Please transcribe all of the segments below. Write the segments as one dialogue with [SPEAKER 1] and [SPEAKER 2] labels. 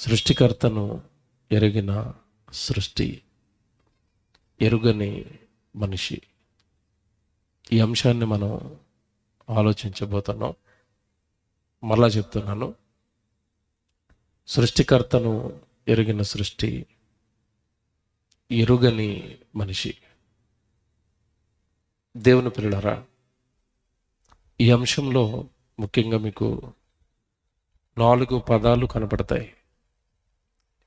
[SPEAKER 1] సృష్టికర్తను ఎరిగిన సృష్టి, ఎరుగని మనిషి. ఈ అంశాన్ని మనం ఆలోచించబోతున్నాం. మరలా చెప్తున్నాను, సృష్టికర్తను ఎరిగిన సృష్టి, ఎరుగని మనిషి. దేవుని పిల్లలారా, ఈ అంశంలో ముఖ్యంగా మీకు 4 పదాలు కనపడతాయి.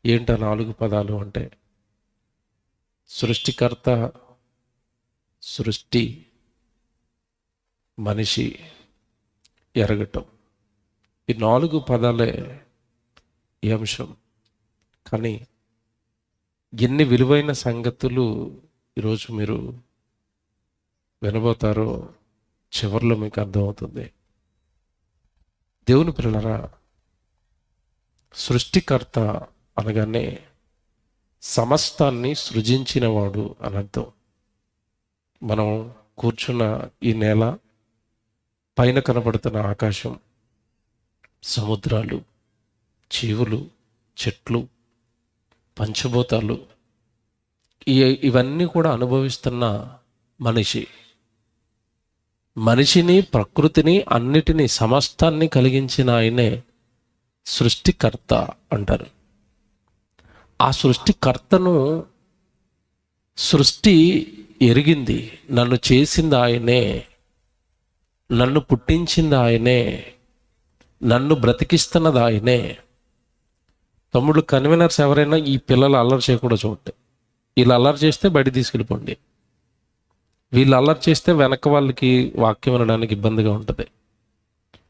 [SPEAKER 1] ఏంటా 4 పదాలు అంటే సృష్టికర్త, సృష్టి, మనిషి, ఎరగటం. ఈ 4 పదాలే ఈ అంశం. కానీ ఎన్ని విలువైన సంగతులు ఈరోజు మీరు వినబోతారో చివరిలో మీకు అర్థమవుతుంది. దేవుని పిల్లలారా, సృష్టికర్త అనగానే సమస్తాన్ని సృజించినవాడు అని అర్థం. మనం కూర్చున్న ఈ నేల, పైన కనబడుతున్న ఆకాశం, సముద్రాలు, జీవులు, చెట్లు, పంచభూతాలు, ఇవన్నీ కూడా అనుభవిస్తున్న మనిషిని, ప్రకృతిని, అన్నిటినీ, సమస్తాన్ని కలిగించిన ఆయనే సృష్టికర్త అంటారు. ఆ సృష్టికర్తను సృష్టి ఎరిగింది. నన్ను చేసింది ఆయనే, నన్ను పుట్టించింది ఆయనే, నన్ను బ్రతికిస్తున్నది ఆయనే. తమ్ముడు కన్వీనర్స్ ఎవరైనా ఈ పిల్లలు అల్లరి చేయకూడదు చూడండి. వీళ్ళు అల్లరి చేస్తే బయట తీసుకెళ్ళిపోండి. వీళ్ళు అల్లరి చేస్తే వెనక వాళ్ళకి వాక్యం వినడానికి ఇబ్బందిగా ఉంటుంది.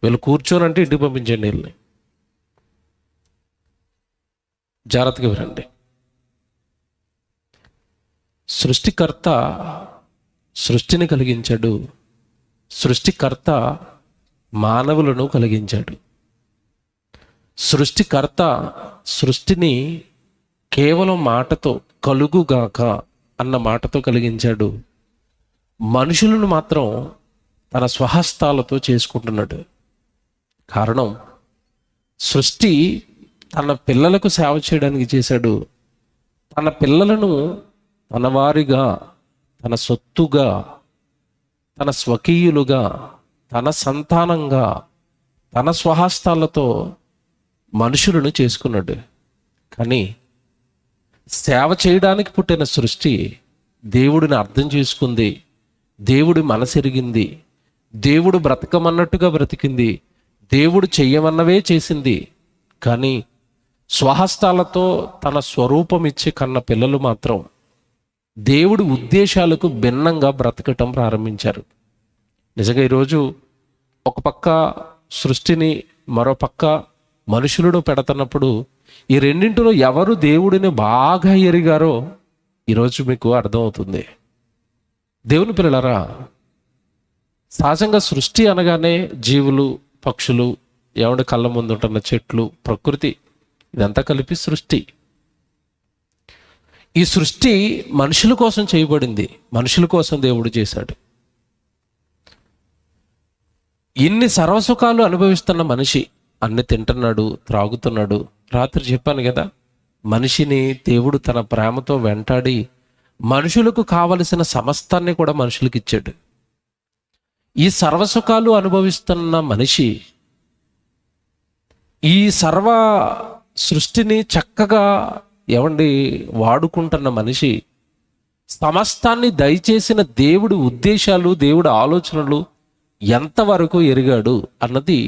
[SPEAKER 1] వీళ్ళు కూర్చోనంటే ఇంటికి పంపించండి. వీళ్ళని జాగ్రత్తగా వినండి. సృష్టికర్త సృష్టిని కలిగించాడు. సృష్టికర్త మానవులను కలిగించాడు. సృష్టికర్త సృష్టిని కేవలం మాటతో, కలుగుగాక అన్న మాటతో కలిగించాడు. మనుషులను మాత్రం తన స్వహస్తాలతో చేసుకుంటున్నాడు. కారణం, సృష్టి తన పిల్లలకు సేవ చేయడానికి చేశాడు. తన పిల్లలను తన వారిగా, తన సొత్తుగా, తన స్వకీయులుగా, తన సంతానంగా, తన స్వహస్తాలతో మనుషులను చేసుకున్నాడు. కానీ సేవ చేయడానికి పుట్టిన సృష్టి దేవుడిని అర్థం చేసుకుంది. దేవుడి మనసెరిగింది. దేవుడు బ్రతకమన్నట్టుగా బ్రతికింది. దేవుడు చెయ్యమన్నవే చేసింది. కానీ స్వహస్తాలతో తన స్వరూపం ఇచ్చి కన్న పిల్లలు మాత్రం దేవుడి ఉద్దేశాలకు భిన్నంగా బ్రతకటం ప్రారంభించారు. నిజంగా ఈరోజు ఒక పక్క సృష్టిని, మరో పక్క మనుషులను పెడుతున్నప్పుడు ఈ రెండింటిలో ఎవరు దేవుడిని బాగా ఎరిగారో ఈరోజు మీకు అర్థమవుతుంది. దేవుని పిల్లలారా, సహజంగా సృష్టి అనగానే జీవులు, పక్షులు, ఎవడి కళ్ళ ముందు ఉంటున్న చెట్లు, ప్రకృతి, ఇదంతా కలిపి సృష్టి. ఈ సృష్టి మనుషుల కోసం చేయబడింది. మనుషుల కోసం దేవుడు చేశాడు. ఇన్ని సర్వసుఖాలు అనుభవిస్తున్న మనిషి అన్ని తింటున్నాడు, త్రాగుతున్నాడు. రాత్రి చెప్పాను కదా, మనిషిని దేవుడు తన ప్రేమతో వెంటాడి మనుషులకు కావలసిన సమస్తాన్ని కూడా మనుషులకు ఇచ్చాడు. ఈ సర్వసుఖాలు అనుభవిస్తున్న మనిషి ఈ సర్వ సృష్టిని చక్కగా వాడుకుంటున్న మనిషి సమస్తాన్ని దయచేసిన దేవుడి ఉద్దేశాలు, దేవుడి ఆలోచనలు ఎంతవరకు ఎరిగాడు అన్నది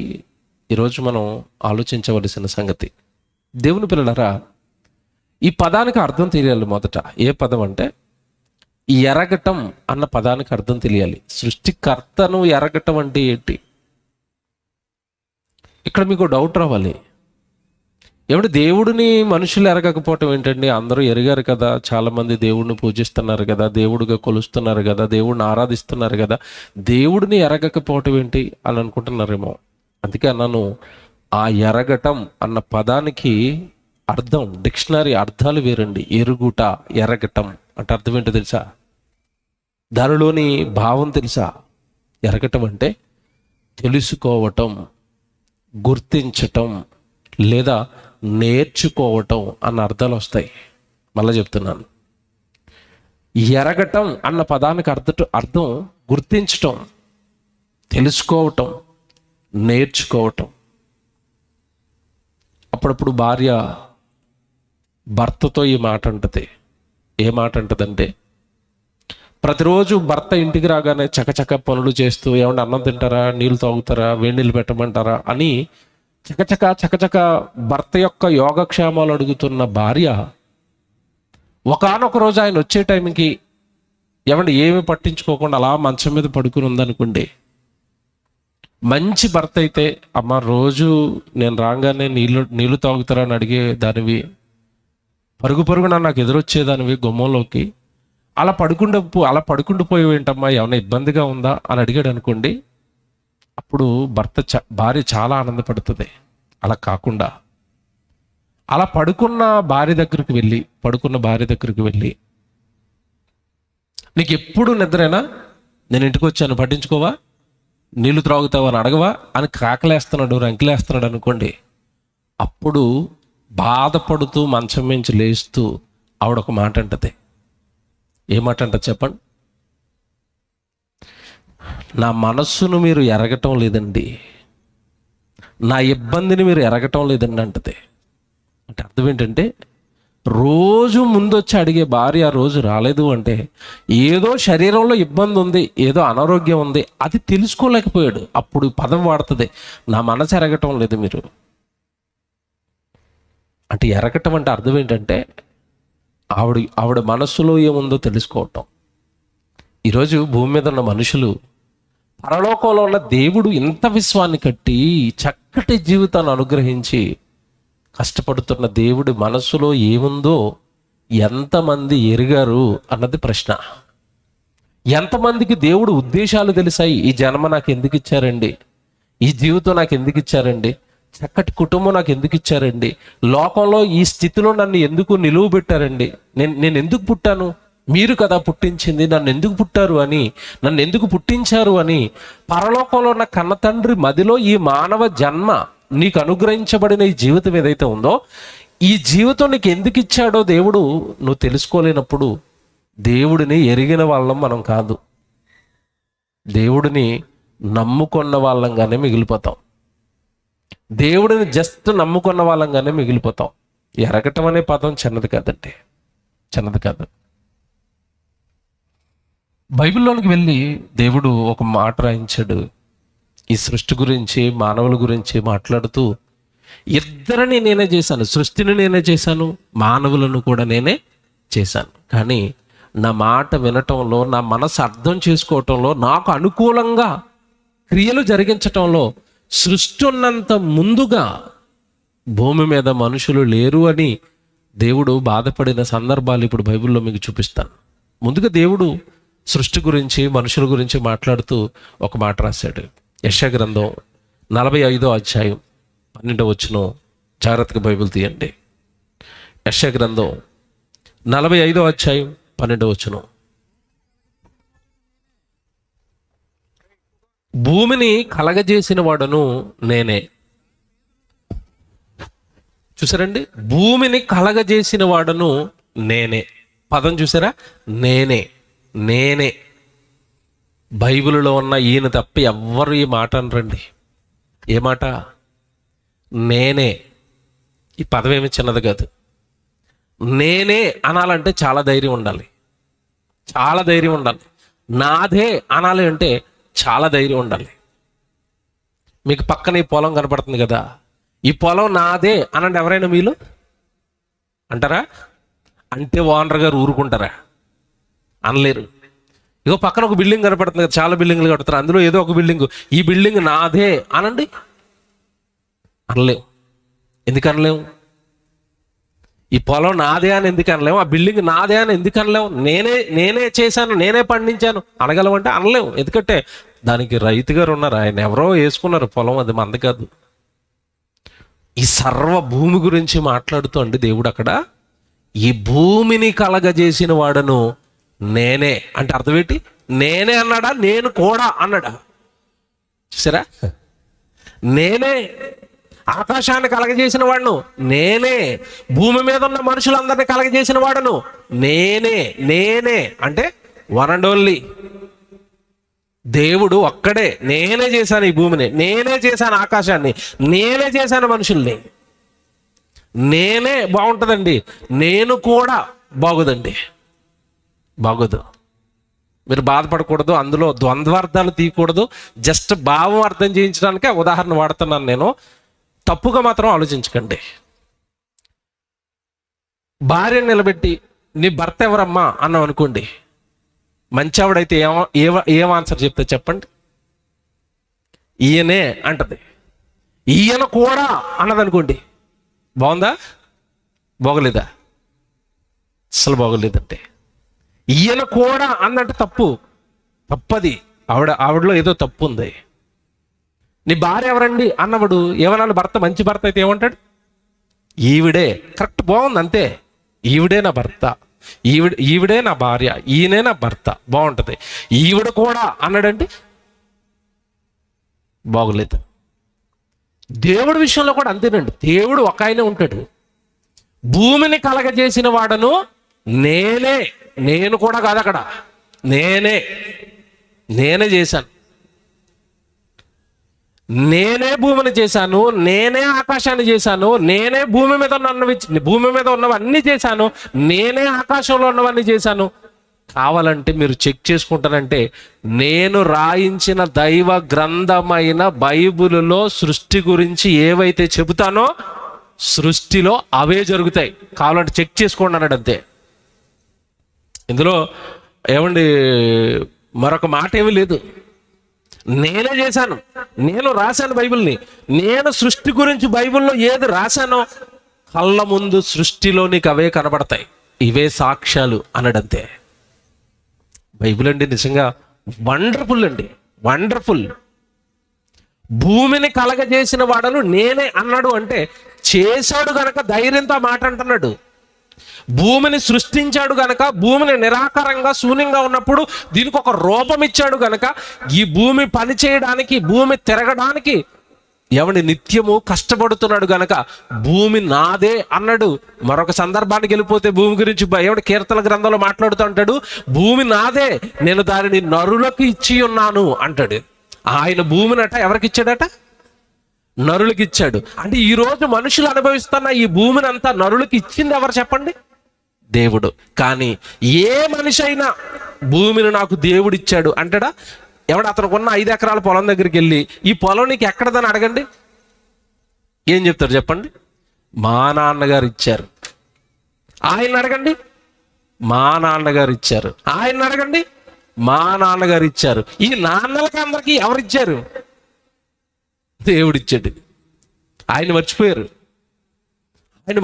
[SPEAKER 1] ఈరోజు మనం ఆలోచించవలసిన సంగతి. దేవుని పిల్లలారా, ఈ పదానికి అర్థం తెలియాలి. మొదట ఏ పదం అంటే ఎరగటం అన్న పదానికి అర్థం తెలియాలి. సృష్టికర్తను ఎరగటం అంటే ఏంటి? ఇక్కడ మీకు డౌట్ రావాలి. దేవుడిని మనుషులు ఎరగకపోవటం ఏంటండి? అందరూ ఎరిగారు కదా, చాలామంది దేవుడిని పూజిస్తున్నారు కదా, దేవుడిగా కొలుస్తున్నారు కదా, దేవుడిని ఆరాధిస్తున్నారు కదా, దేవుడిని ఎరగకపోవటం ఏంటి అని అనుకుంటున్నారేమో. అందుకే అన్నాను, ఆ ఎరగటం అన్న పదానికి అర్థం, డిక్షనరీ అర్థాలు వేరండి. ఎరుగుట, ఎరగటం అంటే అర్థం ఏంటో తెలుసా? దానిలోని భావం తెలుసా? ఎరగటం అంటే తెలుసుకోవటం, గుర్తించటం, లేదా నేర్చుకోవటం అన్న అర్థాలు వస్తాయి. మళ్ళీ చెప్తున్నాను, ఎరగటం అన్న పదానికి అర్థం గుర్తించటం, తెలుసుకోవటం, నేర్చుకోవటం. అప్పుడప్పుడు భార్య భర్తతో ఈ మాట అంటది. ఏ మాట అంటదంటే, ప్రతిరోజు భర్త ఇంటికి రాగానే చకచక పనులు చేస్తూ, ఏమన్నా అన్నం తింటారా, నీళ్ళు తాగుతారా, వేడి నీళ్ళు పెట్టమంటారా అని చకచక భర్త యొక్క యోగక్షేమాలు అడుగుతున్న భార్య ఒకానొక రోజు ఆయన వచ్చే టైంకి ఏమంటే ఏమి పట్టించుకోకుండా అలా మంచం మీద పడుకుని ఉందనుకోండి. మంచి భర్త అయితే, అమ్మ రోజు నేను రాగానే నీళ్ళు తాగుతారా అని అడిగే దానివి, పరుగున నాకు ఎదురొచ్చేదానివి గుమ్మంలోకి, అలా పడుకుండిపోయి ఏంటమ్మా, ఏమైనా ఇబ్బందిగా ఉందా అని అడిగాడు అనుకోండి. అప్పుడు భార్య చాలా ఆనందపడుతుంది. అలా కాకుండా అలా పడుకున్న భార్య దగ్గరికి వెళ్ళి నీకు ఎప్పుడు నిద్రేనా, నేను ఇంటికి వచ్చాను పట్టించుకోవా, నీళ్లు త్రాగుతావా అని అడగవా అని రంకిలేస్తున్నాడు అనుకోండి. అప్పుడు బాధపడుతూ మంచం మించి లేస్తూ ఆవిడ ఒక మాట అంటది. ఏ మాట అంటది చెప్పండి? నా మనస్సును మీరు ఎరగటం లేదండి, నా ఇబ్బందిని మీరు ఎరగటం లేదండి అంటది. అంటే అర్థం ఏంటంటే, రోజు ముందొచ్చి అడిగే భార్య ఆ రోజు రాలేదు అంటే ఏదో శరీరంలో ఇబ్బంది ఉంది, ఏదో అనారోగ్యం ఉంది, అది తెలుసుకోలేకపోయాడు. అప్పుడు పదం వాడుతుంది, నా మనసు ఎరగటం లేదు మీరు. అంటే ఎరగటం అంటే అర్థం ఏంటంటే, ఆవిడ మనస్సులో ఏముందో తెలుసుకోవటం. ఈరోజు భూమి మీద ఉన్న మనుషులు, పరలోకంలో ఉన్న దేవుడు ఇంత విశ్వాన్ని కట్టి చక్కటి జీవితాన్ని అనుగ్రహించి కష్టపడుతున్న దేవుడి మనస్సులో ఏముందో ఎంతమంది ఎరిగారు అన్నది ప్రశ్న. ఎంతమందికి దేవుడు ఉద్దేశాలు తెలిసాయి? ఈ జన్మ నాకు ఎందుకు ఇచ్చారండి, ఈ జీవితం నాకు ఎందుకు ఇచ్చారండి, చక్కటి కుటుంబం నాకు ఎందుకు ఇచ్చారండి, లోకంలో ఈ స్థితిలో నన్ను ఎందుకు నిలువ పెట్టారండి, నేను ఎందుకు పుట్టాను, మీరు కదా పుట్టించింది, నన్ను ఎందుకు పుట్టించారు అని పరలోకంలో ఉన్న కన్న తండ్రి మదిలో ఈ మానవ జన్మ, నీకు అనుగ్రహించబడిన ఈ జీవితం ఏదైతే ఉందో, ఈ జీవితం నీకు ఎందుకు ఇచ్చాడో దేవుడు నువ్వు తెలుసుకోలేనప్పుడు దేవుడిని ఎరిగిన వాళ్ళం మనం కాదు, దేవుడిని నమ్ముకున్న వాళ్ళంగానే మిగిలిపోతాం. దేవుడిని జస్ట్ నమ్ముకున్న వాళ్ళంగానే మిగిలిపోతాం. ఎరగటం అనే పదం చిన్నది కాదు. బైబిల్లోనికి వెళ్ళి దేవుడు ఒక మాట రాయించాడు. ఈ సృష్టి గురించి, మానవుల గురించి మాట్లాడుతూ, ఇద్దరిని నేనే చేశాను, సృష్టిని నేనే చేశాను, మానవులను కూడా నేనే చేశాను. కానీ నా మాట వినటంలో, నా మనసు అర్థం చేసుకోవటంలో, నాకు అనుకూలంగా క్రియలు జరిగించటంలో సృష్టి ఉన్నంత ముందుగా భూమి మీద మనుషులు లేరు అని దేవుడు బాధపడిన సందర్భాలు ఇప్పుడు బైబిల్లో మీకు చూపిస్తాను. ముందుగా దేవుడు సృష్టి గురించి, మనుషుల గురించి మాట్లాడుతూ ఒక మాట రాశాడు. యెషయా గ్రంథం 45వ అధ్యాయం 12వ వచనం, జాగ్రత్తగా బైబిల్ తీయండి. యెషయా గ్రంథం 45వ అధ్యాయం 12వ వచనం. భూమిని కలగజేసిన వాడను నేనే. చూసారండి, భూమిని కలగజేసిన వాడను నేనే. పదం చూసారా? నేనే. బైబిల్లో ఉన్న ఈయన తప్ప ఎవ్వరు ఈ మాట అనరండి. ఏ మాట? నేనే. ఈ పదం ఏమి చిన్నది కాదు. నేనే అనాలంటే చాలా ధైర్యం ఉండాలి. నాదే అనాలి అంటే చాలా ధైర్యం ఉండాలి. మీకు పక్కన ఈ పొలం కనపడుతుంది కదా, ఈ పొలం నాదే అనండి. ఎవరైనా మీలో అంటారా? అంటే ఓనర్ గారు ఊరుకుంటారా? అనలేరు. ఇగో పక్కన ఒక బిల్డింగ్ కనపడుతుంది కదా, చాలా బిల్డింగ్లు కడతారు, అందులో ఏదో ఒక బిల్డింగ్, ఈ బిల్డింగ్ నాదే అనండి. అనలేము. ఎందుకు అనలేము? ఈ పొలం నాదే అని ఎందుకు అనలేము? ఆ బిల్డింగ్ నాదే అని ఎందుకు అనలేము? నేనే చేశాను, నేనే పండించాను అనగలమంటే అనలేము. ఎందుకంటే దానికి రైతు గారు ఉన్నారు, ఆయన ఎవరో వేసుకున్నారు పొలం, అది మంది కాదు. ఈ సర్వ భూమి గురించి మాట్లాడుతూ అండి దేవుడు అక్కడ, ఈ భూమిని కలగజేసిన వాడను నేనే అంటే అర్థం ఏంటి? నేనే అన్నాడా? నేను కూడా అన్నాడా? చూసారా? నేనే ఆకాశాన్ని కలగజేసిన వాడును నేనే, భూమి మీద ఉన్న మనుషులందరినీ కలగజేసిన వాడును నేనే. నేనే అంటే వన్ అండ్ ఓన్లీ దేవుడు ఒక్కడే. నేనే చేశాను ఈ భూమిని, నేనే చేశాను ఆకాశాన్ని, నేనే చేశాను మనుషుల్ని. నేనే బాగుంటుందండి, నేను కూడా బాగోదండి, బాగోదు. మీరు బాధపడకూడదు, అందులో ద్వంద్వార్థాలు తీయకూడదు. జస్ట్ భావం అర్థం చేయించడానికే ఉదాహరణ వాడుతున్నాను నేను. తప్పుగా మాత్రం ఆలోచించకండి. భార్యను నిలబెట్టి నీ భర్త ఎవరమ్మా అన్నాం అనుకోండి, మంచి ఆవిడైతే ఏం ఆన్సర్ చెప్తే చెప్పండి? ఈయనే అంటది. ఈయన కూడా అన్నది అనుకోండి, బాగుందా? బాగోలేదా? అసలు బాగోలేదంటే. ఈయన కూడా అన్నట్టు తప్పది. ఆవిడలో ఏదో తప్పు ఉంది. నీ భార్య ఎవరండి అన్నవాడు ఏమన్నా భర్త మంచి భర్త అయితే ఏమంటాడు? ఈవిడే. కరెక్ట్, బాగుంది, అంతే. ఈవిడే నా భర్త, ఈవిడే నా భార్య, ఈయనే నా భర్త, బాగుంటుంది. ఈవిడ కూడా అన్నాడండి, బాగోలేదు. దేవుడి విషయంలో కూడా అంతేనండి. దేవుడు ఒక ఆయనే ఉంటాడు. భూమిని కలగజేసిన వాడను నేనే. నేను కూడా కాదు అక్కడ, నేనే చేశాను. నేనే భూమిని చేశాను, నేనే ఆకాశాన్ని చేశాను, నేనే భూమి మీద ఉన్నవన్నీ చేశాను, నేనే ఆకాశంలో ఉన్నవన్నీ చేశాను. కావాలంటే మీరు చెక్ చేసుకుంటానంటే, నేను రాయించిన దైవ గ్రంథమైన బైబిలులో సృష్టి గురించి ఏవైతే చెబుతానో సృష్టిలో అవే జరుగుతాయి. కావాలంటే చెక్ చేసుకోండి అన్నాడు, అంతే. ఇందులో ఏమండి మరొక మాట ఏమీ లేదు. నేనే చేశాను, నేను రాశాను బైబిల్ని. నేను సృష్టి గురించి బైబిల్లో ఏది రాశానో కళ్ళ ముందు సృష్టిలో నీకు అవే కనబడతాయి, ఇవే సాక్ష్యాలు అన్నాడంతే. బైబిల్ అండి నిజంగా వండర్ఫుల్ అండి, వండర్ఫుల్. భూమిని కలగజేసిన వాడను నేనే అన్నాడు అంటే చేశాడు గనక ధైర్యంతో మాట అంటున్నాడు. భూమిని సృష్టించాడు గనక, భూమిని నిరాకారంగా శూన్యంగా ఉన్నప్పుడు దీనికి ఒక రూపం ఇచ్చాడు గనక, ఈ భూమి పని చేయడానికి, భూమి తిరగడానికి ఎవడి నిత్యము కష్టపడుతున్నాడు గనక భూమి నాదే అన్నాడు. మరొక సందర్భానికి వెళ్ళిపోతే భూమి గురించి ఎవడి కీర్తన గ్రంథంలో మాట్లాడుతూ అంటాడు, భూమి నాదే, నేను దానిని నరులకు ఇచ్చి ఉన్నాను అంటాడు. ఆయన భూమిని ఎవరికి ఇచ్చాడట? నరులకి ఇచ్చాడు. అంటే ఈరోజు మనుషులు అనుభవిస్తున్న ఈ భూమిని అంతా నరులకి ఇచ్చింది ఎవరు చెప్పండి? దేవుడు. కానీ ఏ మనిషి అయినా భూమిని నాకు దేవుడు ఇచ్చాడు అంటాడా? అతనికి ఉన్న 5 ఎకరాల పొలం దగ్గరికి వెళ్ళి ఈ పొలం నీకు ఎక్కడదని అడగండి, ఏం చెప్తారు చెప్పండి? మా నాన్నగారు ఇచ్చారు. ఆయన అడగండి, మా నాన్నగారు ఇచ్చారు. ఆయన అడగండి, మా నాన్నగారు ఇచ్చారు. ఈ నాన్నలకి అందరికీ ఎవరిచ్చారు? దేవుడిచ్చాడు. ఆయన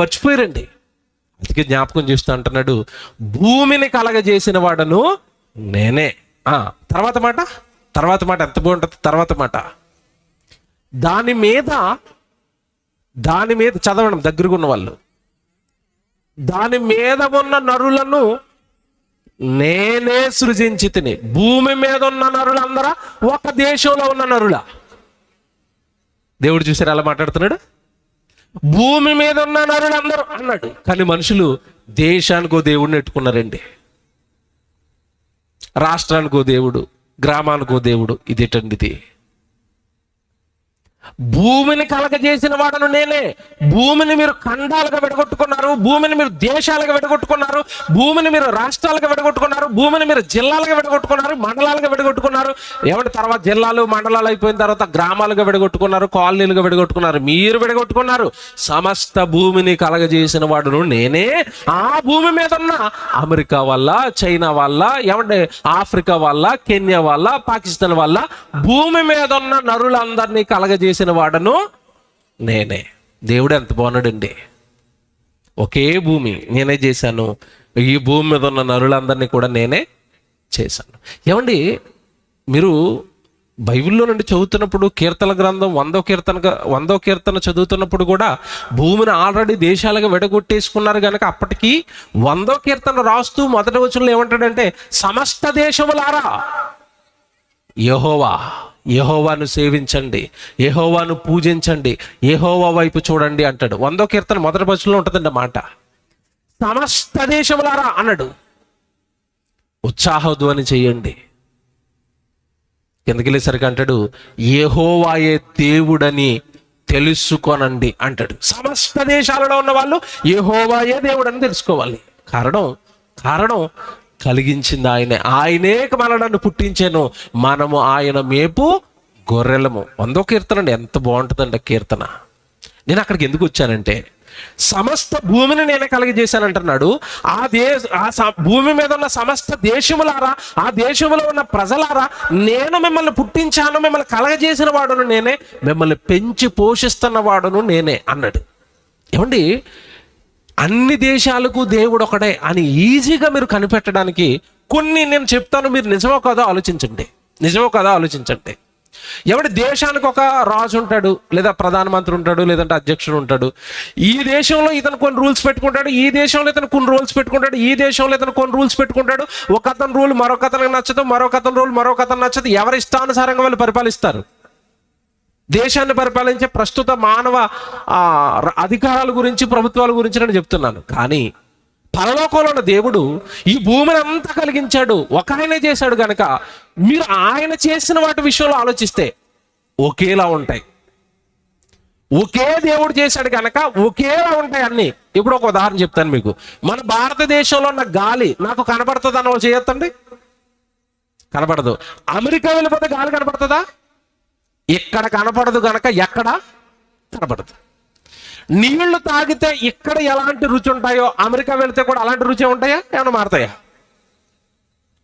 [SPEAKER 1] మర్చిపోయారండి. అందుకే జ్ఞాపకం చేస్తూ అంటున్నాడు, భూమిని కలగజేసిన వాడను నేనే. తర్వాత మాట ఎంత బాగుంటుంది. తర్వాత మాట, దాని మీద చదవడం దగ్గరగా ఉన్న వాళ్ళు, దాని మీద ఉన్న నరులను నేనే సృజించి తిని. భూమి మీద ఉన్న నరులందరూ ఒక దేశంలో ఉన్న నరులా? దేవుడు చూసారు ఎలా మాట్లాడుతున్నాడు? భూమి మీద ఉన్న నరులందరూ అన్నాడు. కానీ మనుషులు దేశానికో దేవుడిని ఎట్టుకున్నారండి, రాష్ట్రానికో దేవుడు, గ్రామానికో దేవుడు. ఇదేటండి? భూమిని కలగజేసిన వాడను నేనే. భూమిని మీరు ఖండాలుగా విడగొట్టుకున్నారు, భూమిని మీరు దేశాలుగా విడగొట్టుకున్నారు, భూమిని మీరు రాష్ట్రాలుగా విడగొట్టుకున్నారు, భూమిని మీరు జిల్లాలుగా విడగొట్టుకున్నారు, మండలాలుగా విడగొట్టుకున్నారు. తర్వాత జిల్లాలు మండలాలు అయిపోయిన తర్వాత గ్రామాలుగా విడగొట్టుకున్నారు, కాలనీలుగా విడగొట్టుకున్నారు. మీరు విడగొట్టుకున్నారు. సమస్త భూమిని కలగజేసిన వాడును నేనే. ఆ భూమి మీద ఉన్న అమెరికా వల్ల, చైనా వల్ల, ఆఫ్రికా వల్ల, కెన్యా వల్ల, పాకిస్తాన్ వల్ల భూమి మీద ఉన్న నరులందరినీ కలగజేసిన వాడను నేనే. దేవుడు ఎంత బాగున్నాడండి. ఒకే భూమి నేనే చేశాను, ఈ భూమి మీద ఉన్న నరులందరినీ కూడా నేనే చేశాను. మీరు బైబిల్లో నుండి చదువుతున్నప్పుడు, కీర్తన గ్రంథం 100వ కీర్తన చదువుతున్నప్పుడు కూడా భూమిని ఆల్రెడీ దేశాలుగా విడగొట్టేసుకున్నారు కనుక అప్పటికి 100వ కీర్తన రాస్తూ మొదటి వచనంలో ఏమంటాడంటే, సమస్త దేశములారా యెహోవా యెహోవాను సేవించండి, యెహోవాను పూజించండి, యెహోవా వైపు చూడండి అంటాడు. 100వ కీర్తన మొదటి వచనంలో ఉంటుందండి మాట. సమస్త దేశములారా అన్నాడు, ఉత్సాహధ్వని చేయండి. కిందకి వెళ్ళేసరికి అంటాడు, యెహోవాయే దేవుడని తెలుసుకొనండి అంటాడు. సమస్త దేశాలలో ఉన్న వాళ్ళు యెహోవాయే దేవుడని తెలుసుకోవాలి. కారణం కలిగించింది ఆయనే. ఆయనే మనలను పుట్టించాను, మనము ఆయన మేపు గొర్రెలము. 100వ కీర్తన అండి, ఎంత బాగుంటుందండి కీర్తన. నేను అక్కడికి ఎందుకు వచ్చానంటే, సమస్త భూమిని నేనే కలిగజేశానంటున్నాడు. భూమి మీద ఉన్న సమస్త దేశములారా, ఆ దేశంలో ఉన్న ప్రజలారా, నేను మిమ్మల్ని పుట్టించాను, మిమ్మల్ని కలగజేసిన వాడును నేనే, మిమ్మల్ని పెంచి పోషిస్తున్న వాడును నేనే అన్నాడు. ఏమండి, అన్ని దేశాలకు దేవుడు ఒకడే అని ఈజీగా మీరు కనిపెట్టడానికి కొన్ని నేను చెప్తాను, మీరు నిజమో కాదో ఆలోచించండి. ఎవడి దేశానికి ఒక రాజు ఉంటాడు, లేదా ప్రధానమంత్రి ఉంటాడు, లేదంటే అధ్యక్షుడు ఉంటాడు. ఈ దేశంలో ఇతను కొన్ని రూల్స్ పెట్టుకుంటాడు, ఈ దేశంలో ఇతను కొన్ని రూల్స్ పెట్టుకుంటాడు, ఈ దేశంలో ఇతను కొన్ని రూల్స్ పెట్టుకుంటాడు. ఒక అతని రూల్ మరొక అతనికి నచ్చదు, మరొక అతని రూల్ మరొక అతను నచ్చదు. ఎవరి ఇష్టానుసారంగా వాళ్ళు పరిపాలిస్తారు. దేశాన్ని పరిపాలించే ప్రస్తుత మానవ అధికారాల గురించి, ప్రభుత్వాల గురించి నేను చెప్తున్నాను. కానీ పరలోకంలో ఉన్న దేవుడు ఈ భూమిని అంతా కలిగించాడు, ఒక ఆయనే చేశాడు కనుక మీరు ఆయన చేసిన వాటి విషయంలో ఆలోచిస్తే ఒకేలా ఉంటాయి. ఒకే దేవుడు చేశాడు కనుక ఒకేలా ఉంటాయి అన్ని. ఇప్పుడు ఒక ఉదాహరణ చెప్తాను మీకు. మన భారతదేశంలో ఉన్న గాలి నాకు కనపడుతుంది అని వాళ్ళు చేయొద్దండి, కనపడదు. అమెరికా వెళ్ళిపోతే గాలి కనపడుతుందా? ఇక్కడ కనపడదు కనుక ఎక్కడ కనపడదు. నీళ్లు తాగితే ఇక్కడ ఎలాంటి రుచి ఉంటాయో అమెరికా వెళితే కూడా అలాంటి రుచి ఉంటాయా? ఏమైనా మారతాయా?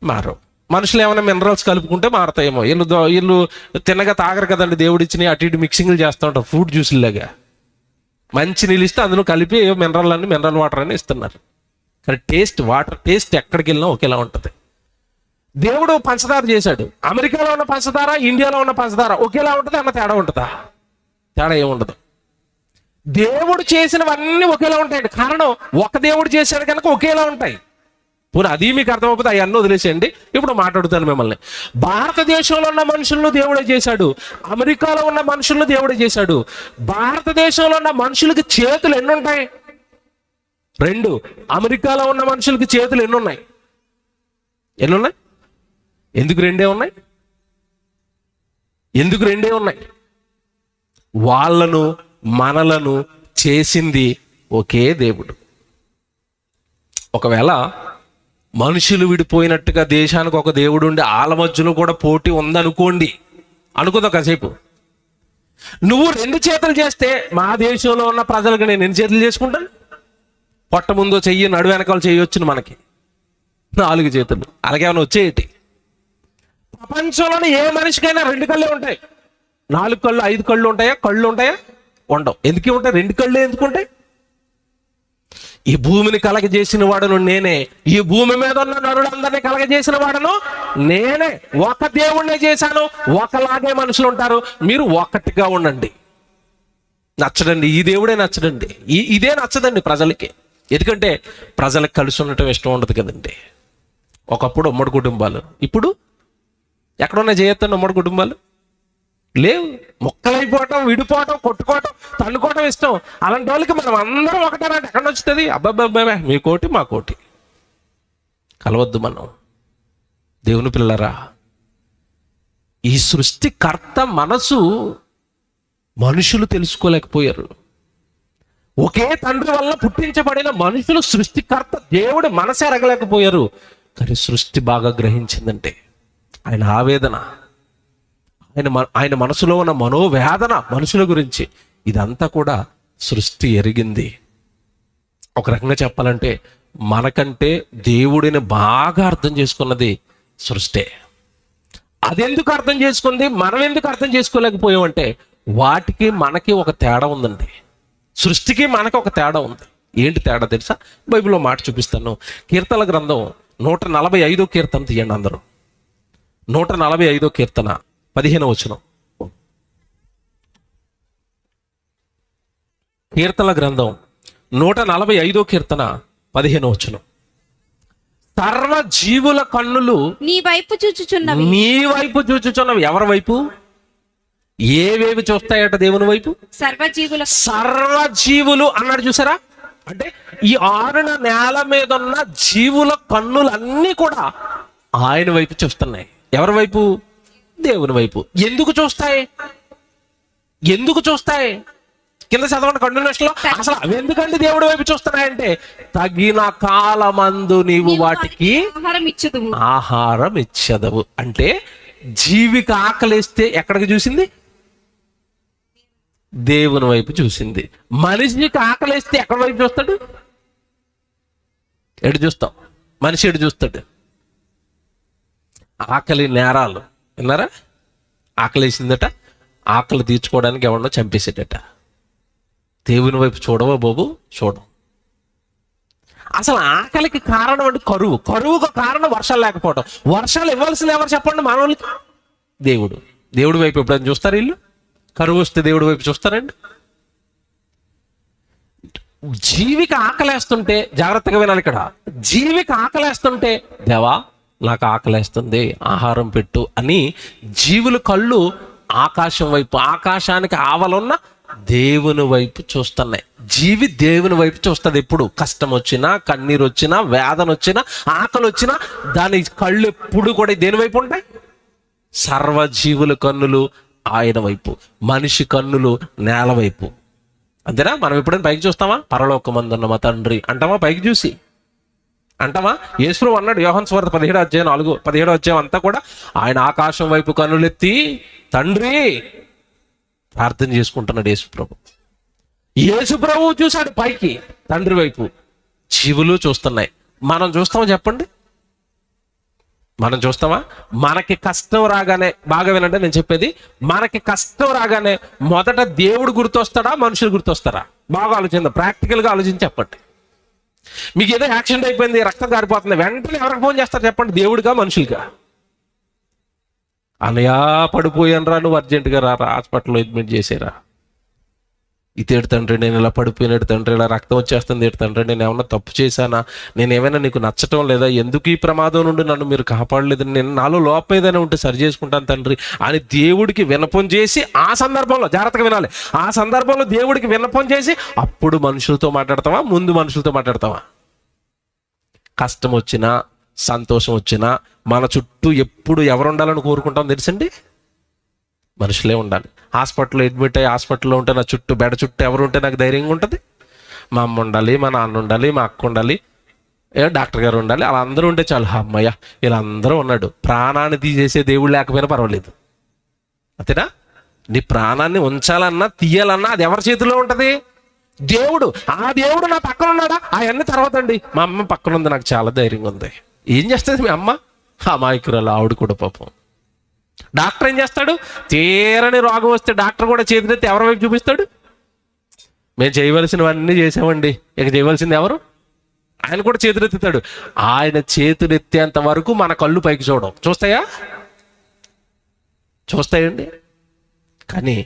[SPEAKER 1] మారవు. మనుషులు ఏమైనా మినరల్స్ కలుపుకుంటే మారతాయేమో. వీళ్ళు తిన్నగా తాగరు కదండి, దేవుడిచ్చిన అటు ఇటు మిక్సింగ్లు చేస్తూ ఉంటారు. ఫ్రూట్ జ్యూసులాగా మంచి నీళ్ళు ఇస్తే అందులో కలిపి మినరల్ వాటర్ అని ఇస్తున్నారు. కానీ వాటర్ టేస్ట్ ఎక్కడికి వెళ్ళినా ఒకేలా ఉంటుంది. దేవుడు పంచదార చేశాడు. అమెరికాలో ఉన్న పంచదార, ఇండియాలో ఉన్న పంచదార ఒకేలా ఉంటుంది అన్న తేడా ఉంటుందా? తేడా ఏముండదు. దేవుడు చేసినవన్నీ ఒకేలా ఉంటాయండి. కారణం ఒక దేవుడు చేశాడు కనుక ఒకేలా ఉంటాయి. పోనీ అది మీకు అర్థమైపోతే అవన్నీ వదిలేసేయండి. ఇప్పుడు మాట్లాడుతాను మిమ్మల్ని. భారతదేశంలో ఉన్న మనుషులను దేవుడే చేశాడు, అమెరికాలో ఉన్న మనుషులను దేవుడే చేశాడు. భారతదేశంలో ఉన్న మనుషులకి చేతులు ఎన్ని ఉంటాయి? 2. అమెరికాలో ఉన్న మనుషులకి చేతులు ఎన్ని ఉన్నాయి? ఎందుకు 2 ఉన్నాయి? వాళ్ళను మనలను చేసింది ఒకే దేవుడు. ఒకవేళ మనుషులు విడిపోయినట్టుగా దేశానికి ఒక దేవుడు ఉండి వాళ్ళ మధ్యలో కూడా పోటీ ఉందనుకోండి, అనుకుందాం కాసేపు. నువ్వు 2 చేతులు చేస్తే మా దేశంలో ఉన్న ప్రజలకు నేను ఎన్ని చేతులు చేసుకుంటాను? పొట్ట ముందు చెయ్యి, నడు వెనకాల చెయ్యొచ్చును మనకి 4 చేతులు. అలాగేమైనా వచ్చేటి? ప్రపంచంలోనే ఏ మనిషికైనా 2 కళ్ళే ఉంటాయి. 4 కళ్ళు, 5 కళ్ళు ఉంటాయా? కళ్ళు ఉంటాయా? ఉండవు. ఎందుకు ఉంటాయి? 2 కళ్ళే ఎందుకుంటాయి? ఈ భూమిని కలగజేసిన వాడును నేనే, ఈ భూమి మీద ఉన్న నరులందరినీ కలగజేసిన వాడును నేనే. ఒక దేవుణ్ణే చేశాను, ఒకలాగే మనుషులు ఉంటారు. మీరు ఒకటిగా ఉండండి. నచ్చడండి, ఈ దేవుడే నచ్చడండి, ఇదే నచ్చదండి ప్రజలకి. ఎందుకంటే ప్రజలకు కలిసి ఉండటం ఇష్టం ఉండదు కదండి. ఒకప్పుడు ఉమ్మడి కుటుంబాలు, ఇప్పుడు ఎక్కడున్నా చేయొద్దండి ఉమ్మడి కుటుంబాలు లేవు. మొక్కలైపోవటం, విడిపోవటం, కొట్టుకోవటం, తన్నుకోవటం ఇష్టం. అలాంటి వాళ్ళకి మనం అందరం ఒకటేనంటే ఎక్కడ వచ్చుతుంది? అబ్బాబ్బాబ్బా మీ కోటి మా కోటి. కలవద్దు మనం. దేవుని పిల్లరా, ఈ సృష్టికర్త మనసు మనుషులు తెలుసుకోలేకపోయారు. ఒకే తండ్రి వల్ల పుట్టించబడిన మనుషులు సృష్టికర్త దేవుడు మనసు ఎరగలేకపోయారు. కానీ సృష్టి బాగా గ్రహించిందంటే ఆయన ఆవేదన, ఆయన మనసులో ఉన్న మనోవేదన మనుషుల గురించి, ఇదంతా కూడా సృష్టి ఎరిగింది. ఒక రకంగా చెప్పాలంటే మనకంటే దేవుడిని బాగా అర్థం చేసుకున్నది సృష్టి. అదెందుకు అర్థం చేసుకుంది, మనం ఎందుకు అర్థం చేసుకోలేకపోయామంటే వాటికి మనకి ఒక తేడా ఉందండి. సృష్టికి మనకి ఒక తేడా ఉంది. ఏంటి తేడా తెలుసా? బైబిల్లో మాట చూపిస్తాను. కీర్తనల గ్రంథం 145వ కీర్తన తీయండి అందరూ. 145వ కీర్తన 15వ వచనం. కీర్తనల గ్రంథం 145వ కీర్తన 15వ వచనం. సర్వ జీవుల కన్నులు నీ వైపు చూచుచున్నవి. ఎవరి వైపు? ఏవేవి చూస్తాయట దేవుని వైపు? సర్వజీవులు అన్నాడు చూసారా? అంటే ఈ ఆరున నేల మీద ఉన్న జీవుల కన్నులన్నీ కూడా ఆయన వైపు చూస్తున్నాయి. ఎవరి వైపు? దేవుని వైపు. ఎందుకు చూస్తాయి? ఎందుకు చూస్తాయి? కింద చదవండి కంటిన్యూషన్లో. అసలు అవి ఎందుకంటే దేవుడి వైపు చూస్తున్నాయంటే, తగిన కాలమందు నీవు వాటికి ఆహారం ఇచ్చదవు. అంటే జీవికి ఆకలిస్తే ఎక్కడికి చూసింది? దేవుని వైపు చూసింది. మనిషికి ఆకలిస్తే ఎక్కడి వైపు చూస్తాడు? ఎటు చూస్తాం? మనిషి ఎటు చూస్తాడు? ఆకలి నేరాలు విన్నారా? ఆకలేసిందట, ఆకలి తీర్చుకోవడానికి ఎవరినో చంపేసేటట. దేవుని వైపు చూడవా బాబు? చూడం. అసలు ఆకలికి కారణం అంటే కరువు. కరువుకు కారణం వర్షాలు లేకపోవడం. వర్షాలు ఇవ్వాల్సింది ఎవరు చెప్పండి? మానవులకి. దేవుడు. దేవుడి వైపు ఎప్పుడైనా చూస్తారు వీళ్ళు? కరువు వస్తే దేవుడి వైపు చూస్తారండి? జీవికి ఆకలేస్తుంటే, జాగ్రత్తగా వినాలి ఇక్కడ, జీవికి ఆకలేస్తుంటే దేవా నాకు ఆకలేస్తుంది ఆహారం పెట్టు అని జీవుల కళ్ళు ఆకాశం వైపు, ఆకాశానికి ఆవలున్న దేవుని వైపు చూస్తున్నాయి. జీవి దేవుని వైపు చూస్తుంది. ఎప్పుడు కష్టం వచ్చినా, కన్నీరు వచ్చినా, వేదన వచ్చినా, ఆకలి వచ్చినా దాని కళ్ళు ఎప్పుడు కూడా దేని వైపు ఉంటాయి? సర్వజీవుల కన్నులు ఆయన వైపు, మనిషి కన్నులు నేల వైపు. అంతేనా? మనం ఎప్పుడైనా పైకి చూస్తామా? పరలోకమందున్న మా తండ్రి అంటామా? పైకి చూసి అంటామా? యేసు అన్నాడు యోహాను సువార్త 17 అధ్యాయం అంతా కూడా ఆయన ఆకాశం వైపు కన్నులెత్తి తండ్రి ప్రార్థన చేసుకుంటున్నాడు. యేసుప్రభు చూశాడు పైకి, తండ్రి వైపు. జీవులు చూస్తున్నాయి. మనం చూస్తామా చెప్పండి? మనం చూస్తామా? మనకి కష్టం రాగానే, బాగా వినండి నేను చెప్పేది, మనకి కష్టం రాగానే మొదట దేవుడు గుర్తొస్తాడా, మనుషులు గుర్తొస్తారా? బాగా ఆలోచించండి, ప్రాక్టికల్గా ఆలోచించి చెప్పండి. మీకు ఏదో యాక్సిడెంట్ అయిపోయింది, రక్తం కారిపోతుంది, వెంటనే ఎవరికి ఫోన్ చేస్తారు చెప్పండి? దేవుడిగా, మనుషులుగా? అనయా పడిపోయాను రా, నువ్వు అర్జెంటుగా రా, హాస్పిటల్లో అడ్మిట్ చేసేరా. ఇతేడు తండ్రి నేను ఇలా పడిపోయినాడు తండ్రి, ఇలా రక్తం వచ్చేస్తుంది ఏడు తండ్రి, నేను ఏమన్నా తప్పు చేశానా, నేను ఏమైనా నీకు నచ్చటం లేదా, ఎందుకు ఈ ప్రమాదం నుండి నన్ను మీరు కాపాడలేదు, నేను నాలో లోపం ఏదైనా ఉంటే సరి చేసుకుంటాను తండ్రి అని దేవుడికి విన్నపం చేసి, ఆ సందర్భంలో జాగ్రత్తగా వినాలి, ఆ సందర్భంలో దేవుడికి విన్నపం చేసి అప్పుడు మనుషులతో మాట్లాడతావా? ముందు మనుషులతో మాట్లాడతావా? కష్టం వచ్చినా, సంతోషం వచ్చినా మన చుట్టూ ఎప్పుడు ఎవరు ఉండాలని కోరుకుంటాం తెలుసండి? మనుషులే ఉండాలి. హాస్పిటల్లో అడ్మిట్ అయ్యి హాస్పిటల్లో ఉంటే నా చుట్టూ బెడ చుట్టూ ఎవరు ఉంటే నాకు ధైర్యంగా ఉంటుంది? మా అమ్మ ఉండాలి, మా నాన్న ఉండాలి, మా అక్క ఉండాలి, డాక్టర్ గారు ఉండాలి. అలా అందరూ ఉంటే చాలు. అమ్మయ్య ఇలా అందరూ ఉన్నాడు. ప్రాణాన్ని తీసేసే దేవుడు లేకపోయినా పర్వాలేదు. అంతేనా? నీ ప్రాణాన్ని ఉంచాలన్నా తీయాలన్నా అది ఎవరి చేతిలో ఉంటుంది? దేవుడు. ఆ దేవుడు నా పక్కన ఉన్నాడా? అవన్నీ తర్వాత అండి. మా అమ్మ పక్కన ఉంది, నాకు చాలా ధైర్యంగా ఉంది. ఏం చేస్తుంది మీ అమ్మ? అమాయకురాలు ఆవిడ కూడా పాపం. డాక్టర్ ఏం చేస్తాడు? తీరని రోగం వస్తే డాక్టర్ కూడా చేతులెత్తి ఎవరి వైపు చూపిస్తాడు? మేము చేయవలసినవన్నీ చేసామండి, ఇక చేయవలసింది ఎవరు? ఆయన కూడా చేతులెత్తుతాడు. ఆయన చేతులెత్తేంత వరకు మన కళ్ళు పైకి చూడడం. చూస్తాయా? చూస్తాయండి. కానీ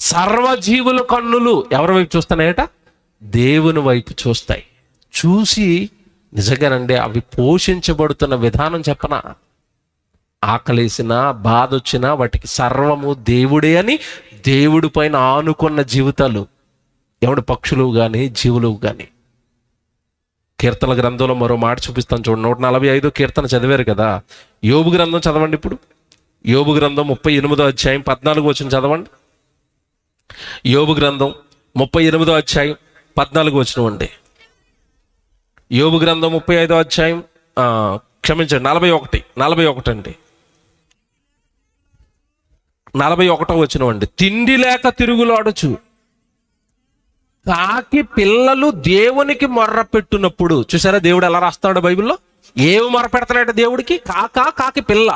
[SPEAKER 1] సర్వజీవుల కన్నులు ఎవరి వైపు చూస్తున్నాయట? దేవుని వైపు చూస్తాయి. చూసి నిజంగానండి అవి పోషించబడుతున్న విధానం చెప్పనా? ఆకలేసినా, బాధ వచ్చినా వాటికి సర్వము దేవుడే అని దేవుడి పైన ఆనుకున్న జీవితాలు ఎవడు? పక్షులు కానీ, జీవులు కానీ. కీర్తన గ్రంథంలో మరో మాట చూపిస్తాను చూడండి. 145 కీర్తన చదివారు కదా. యోబు గ్రంథం చదవండి. ఇప్పుడు యోబు గ్రంథం 38వ అధ్యాయం 14 వచనం చదవండి. యోబు గ్రంథం 38వ అధ్యాయం 14 వచనం అండి. యోబు గ్రంథం 35వ అధ్యాయం క్షమించండి 41 అండి. 41వ వచనం అండి. తిండి లేక తిరుగులాడుచు కాకి పిల్లలు దేవునికి మొర్ర పెట్టునప్పుడు. చూసారా దేవుడు ఎలా రాస్తాడు బైబిల్లో? ఏమి మొర్ర పెడతాడట దేవుడికి? కాకి పిల్ల.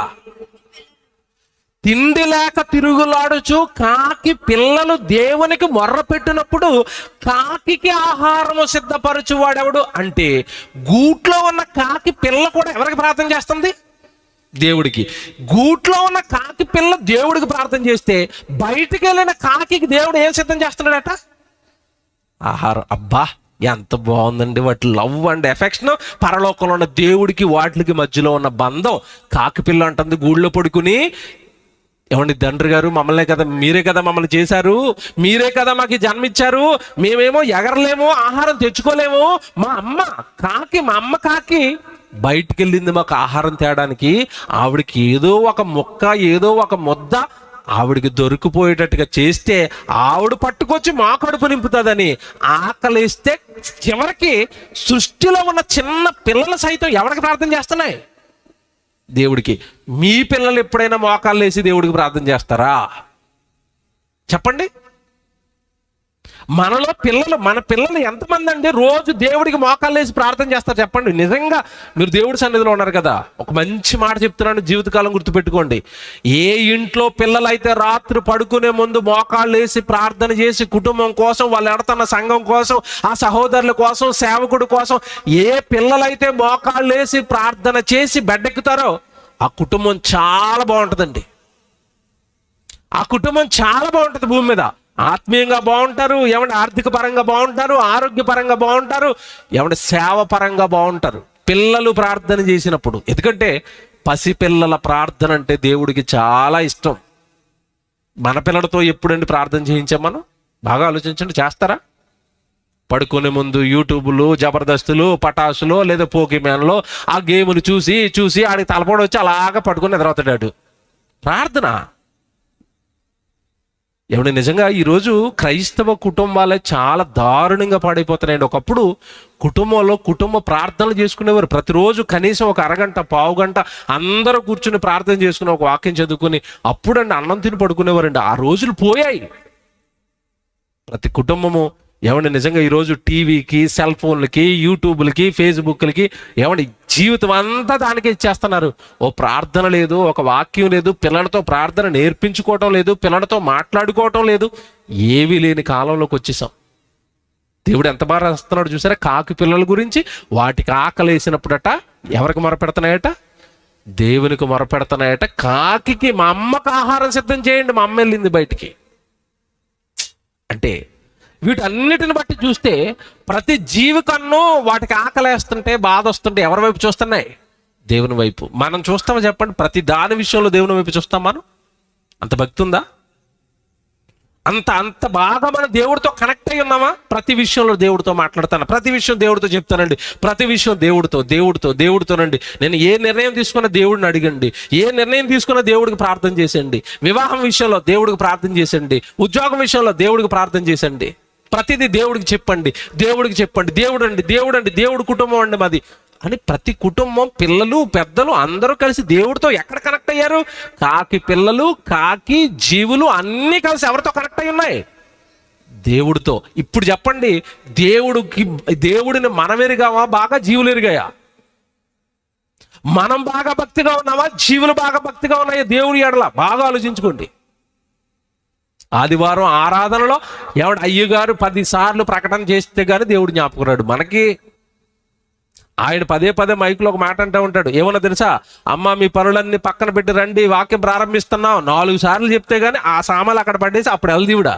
[SPEAKER 1] తిండి లేక తిరుగులాడుచు కాకి పిల్లలు దేవునికి మొర్ర పెట్టినప్పుడు కాకి ఆహారము సిద్ధపరచు వాడెవడు అంటే, గూట్లో ఉన్న కాకి పిల్ల కూడా ఎవరికి ప్రార్థన చేస్తుంది? దేవుడికి. గూట్లో ఉన్న కాకి పిల్ల దేవుడికి ప్రార్థన చేస్తే బయటికి వెళ్ళిన కాకి దేవుడు ఏం సిద్ధం చేస్తున్నాడట? ఆహారం. అబ్బా ఎంత బాగుందండి వాటి లవ్ అండ్ ఎఫెక్షన్. పరలోకంలో ఉన్న దేవుడికి వాటికి మధ్యలో ఉన్న బంధం. కాకి పిల్ల అంటుంది గూళ్ళో పడుకుని ఏమండి తండ్రి గారు మమ్మల్నే కదా, మీరే కదా మమ్మల్ని చేశారు, మీరే కదా మాకు జన్మిచ్చారు, మేమేమో ఎగరలేము, ఆహారం తెచ్చుకోలేము, మా అమ్మ కాకి బయటికి వెళ్ళింది మాకు ఆహారం తేడానికి, ఆవిడకి ఏదో ఒక ముక్క ఏదో ఒక ముద్ద ఆవిడికి దొరికిపోయేటట్టుగా చేస్తే ఆవిడ పట్టుకొచ్చి మా కడుపు నింపుతుందని ఆకలిస్తే చివరికి సృష్టిలో ఉన్న చిన్న పిల్లలు సైతం ఎవరికి ప్రార్థన చేస్తున్నాయి? దేవుడికి. మీ పిల్లలు ఎప్పుడైనా మోకాళ్ళు వేసి దేవుడికి ప్రార్థన చేస్తారా? చెప్పండి. మన పిల్లలు ఎంతమంది అండి రోజు దేవుడికి మోకాళ్ళు వేసి ప్రార్థన చేస్తారు? చెప్పండి. నిజంగా మీరు దేవుడి సన్నిధిలో ఉన్నారు కదా, ఒక మంచి మాట చెప్తున్నాను, జీవితకాలం గుర్తుపెట్టుకోండి. ఏ ఇంట్లో పిల్లలైతే రాత్రి పడుకునే ముందు మోకాళ్ళు వేసి ప్రార్థన చేసి కుటుంబం కోసం, వాళ్ళు ఎడతన్న సంఘం కోసం, ఆ సహోదరుల కోసం, సేవకుడి కోసం, ఏ పిల్లలైతే మోకాళ్ళు వేసి ప్రార్థన చేసి బెడ్డెక్కుతారో ఆ కుటుంబం చాలా బాగుంటుందండి. ఆ కుటుంబం చాలా బాగుంటుంది భూమి మీద. ఆత్మీయంగా బాగుంటారు, ఏమంటే ఆర్థిక పరంగా బాగుంటారు, ఆరోగ్యపరంగా బాగుంటారు, ఏమంటే సేవ పరంగా బాగుంటారు పిల్లలు ప్రార్థన చేసినప్పుడు. ఎందుకంటే పసిపిల్లల ప్రార్థన అంటే దేవుడికి చాలా ఇష్టం. మన పిల్లలతో ఎప్పుడండి ప్రార్థన చేయించాం మనం? బాగా ఆలోచించండి. చేస్తారా? పడుకునే ముందు యూట్యూబ్లు, జబర్దస్తులు, పటాసులు లేదా పోకీమ్యాన్లో ఆ గేములు చూసి చూసి ఆడికి తలపోడు వచ్చి అలాగా పడుకుని ఎదురవుతాడు ప్రార్థన. ఏమంటే నిజంగా ఈరోజు క్రైస్తవ కుటుంబాలే చాలా దారుణంగా పాడైపోతున్నాయండి. ఒకప్పుడు కుటుంబ ప్రార్థనలు చేసుకునేవారు. ప్రతిరోజు కనీసం ఒక అరగంట, పావు గంట అందరూ కూర్చుని ప్రార్థన చేసుకుని ఒక వాక్యం చదువుకుని అప్పుడండి అన్నం తిని పడుకునేవారండి. ఆ రోజులు పోయాయి. ప్రతి కుటుంబము ఏమండి నిజంగా ఈరోజు టీవీకి, సెల్ ఫోన్లకి, యూట్యూబ్లకి, ఫేస్బుక్లకి ఏమండి జీవితం అంతా దానికే ఇచ్చేస్తున్నారు. ఓ ప్రార్థన లేదు, ఒక వాక్యం లేదు, పిల్లలతో ప్రార్థన నేర్పించుకోవటం లేదు, పిల్లలతో మాట్లాడుకోవటం లేదు, ఏమీ లేని కాలంలోకి వచ్చేసాం. దేవుడు ఎంత బాగా రాస్తున్నాడు చూసారా కాకి పిల్లల గురించి. వాటికి ఆకలేసినప్పుడట ఎవరికి మొరపెడుతున్నాయట? దేవునికి మొరపెడుతున్నాయట. కాకి మా అమ్మకు ఆహారం సిద్ధం చేయండి, మా అమ్మ వెళ్ళింది బయటికి అంటే. వీటన్నిటిని బట్టి చూస్తే ప్రతి జీవి కన్ను వాటికి ఆకలేస్తుంటే, బాధ వస్తుంటే ఎవరి వైపు చూస్తున్నాయి? దేవుని వైపు. మనం చూస్తామా చెప్పండి? ప్రతి దాని విషయంలో దేవుని వైపు చూస్తాం మనం? అంత భక్తి ఉందా? అంత బాగా మనం దేవుడితో కనెక్ట్ అయి ఉన్నామా? ప్రతి విషయంలో దేవుడితో మాట్లాడతాను, ప్రతి విషయం దేవుడితో చెప్తానండి, ప్రతి విషయం దేవుడితోనండి. నేను ఏ నిర్ణయం తీసుకున్నా దేవుడిని అడిగండి, ఏ నిర్ణయం తీసుకున్నా దేవుడికి ప్రార్థన చేసండి, వివాహం విషయంలో దేవుడికి ప్రార్థన చేసండి, ఉద్యోగం విషయంలో దేవుడికి ప్రార్థన చేసండి, ప్రతిదీ దేవుడికి చెప్పండి. దేవుడు కుటుంబం అండి మాది అని ప్రతి కుటుంబం, పిల్లలు, పెద్దలు అందరూ కలిసి దేవుడితో ఎక్కడ కనెక్ట్ అయ్యారు? కాకి పిల్లలు, కాకి జీవులు అన్నీ కలిసి ఎవరితో కనెక్ట్ అయి ఉన్నాయి? దేవుడితో. ఇప్పుడు చెప్పండి, దేవుడిని మనం ఎరిగామా, బాగా జీవులు ఎరిగాయా? మనం బాగా భక్తిగా ఉన్నామా, జీవులు బాగా భక్తిగా ఉన్నాయా దేవుడి ఎడల? బాగా ఆలోచించుకోండి. ఆదివారం ఆరాధనలో ఎవడు అయ్యగారు 10 సార్లు ప్రకటన చేస్తే గానీ దేవుడు జ్ఞాపకం రాడు మనకి. ఆయన పదే మైకులో ఒక మాట అంటూ ఉంటాడు. ఏమన్నా తెలుసా? అమ్మ మీ పనులన్నీ పక్కన పెట్టి రండి, వాక్యం ప్రారంభిస్తున్నాం 4 సార్లు చెప్తే గానీ ఆ సామాన్లు అక్కడ పడేసి అప్పుడు వెళ్దీవుడా.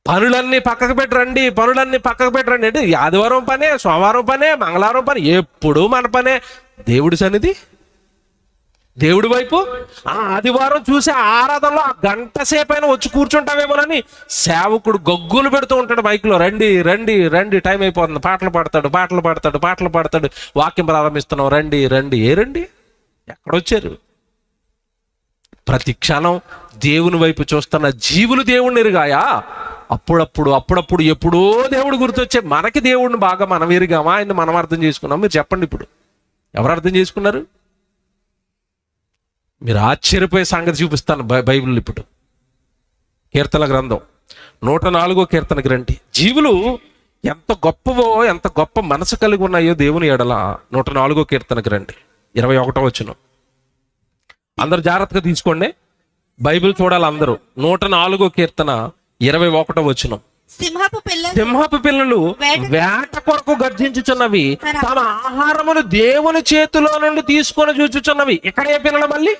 [SPEAKER 1] పనులన్నీ పక్కకు పెట్టి రండి అంటే ఆదివారం పనే, సోమవారం పనే, మంగళవారం పని, ఎప్పుడు మన పనే. దేవుడి సన్నిధి, దేవుడి వైపు ఆదివారం చూసే ఆరాధనలో ఆ గంట సేపైనా వచ్చి కూర్చుంటామేమోనని సేవకుడు గొగ్గులు పెడుతూ ఉంటాడు మైకులో. రండి టైం అయిపోతుంది, పాటలు పాడతాడు, వాక్యం ప్రారంభిస్తున్నాం, రండి. ఏ రండి? ఎక్కడొచ్చారు? ప్రతి క్షణం దేవుని వైపు చూస్తున్న జీవులు దేవుణ్ణి ఎరిగాయా? అప్పుడప్పుడు ఎప్పుడో దేవుడు గుర్తొచ్చే. మనకి దేవుడిని బాగా మనం ఎరిగామా? ఆయన్ని మనం అర్థం చేసుకున్నాం? మీరు చెప్పండి. ఇప్పుడు ఎవరు అర్థం చేసుకున్నారు? మీరు ఆశ్చర్యపోయే సంగతి చూపిస్తాను బైబిల్. ఇప్పుడు కీర్తన గ్రంథం 104వ కీర్తనకి రండి. జీవులు ఎంత గొప్ప మనసు కలిగి ఉన్నాయో దేవుని ఎడల. 104వ కీర్తనకి రండి, 21వ వచనం. అందరు జాగ్రత్తగా తీసుకోండి, బైబిల్ చూడాలి అందరూ. 104వ కీర్తన 21వ వచనం. సింహపు పిల్లలు వేట కొరకు గర్జించుచున్నవి, తమ ఆహారమును దేవుని చేతిలో నుండి తీసుకొని చూచుచున్నవి. ఇక్కడ ఏ పిల్లలు? మళ్ళీ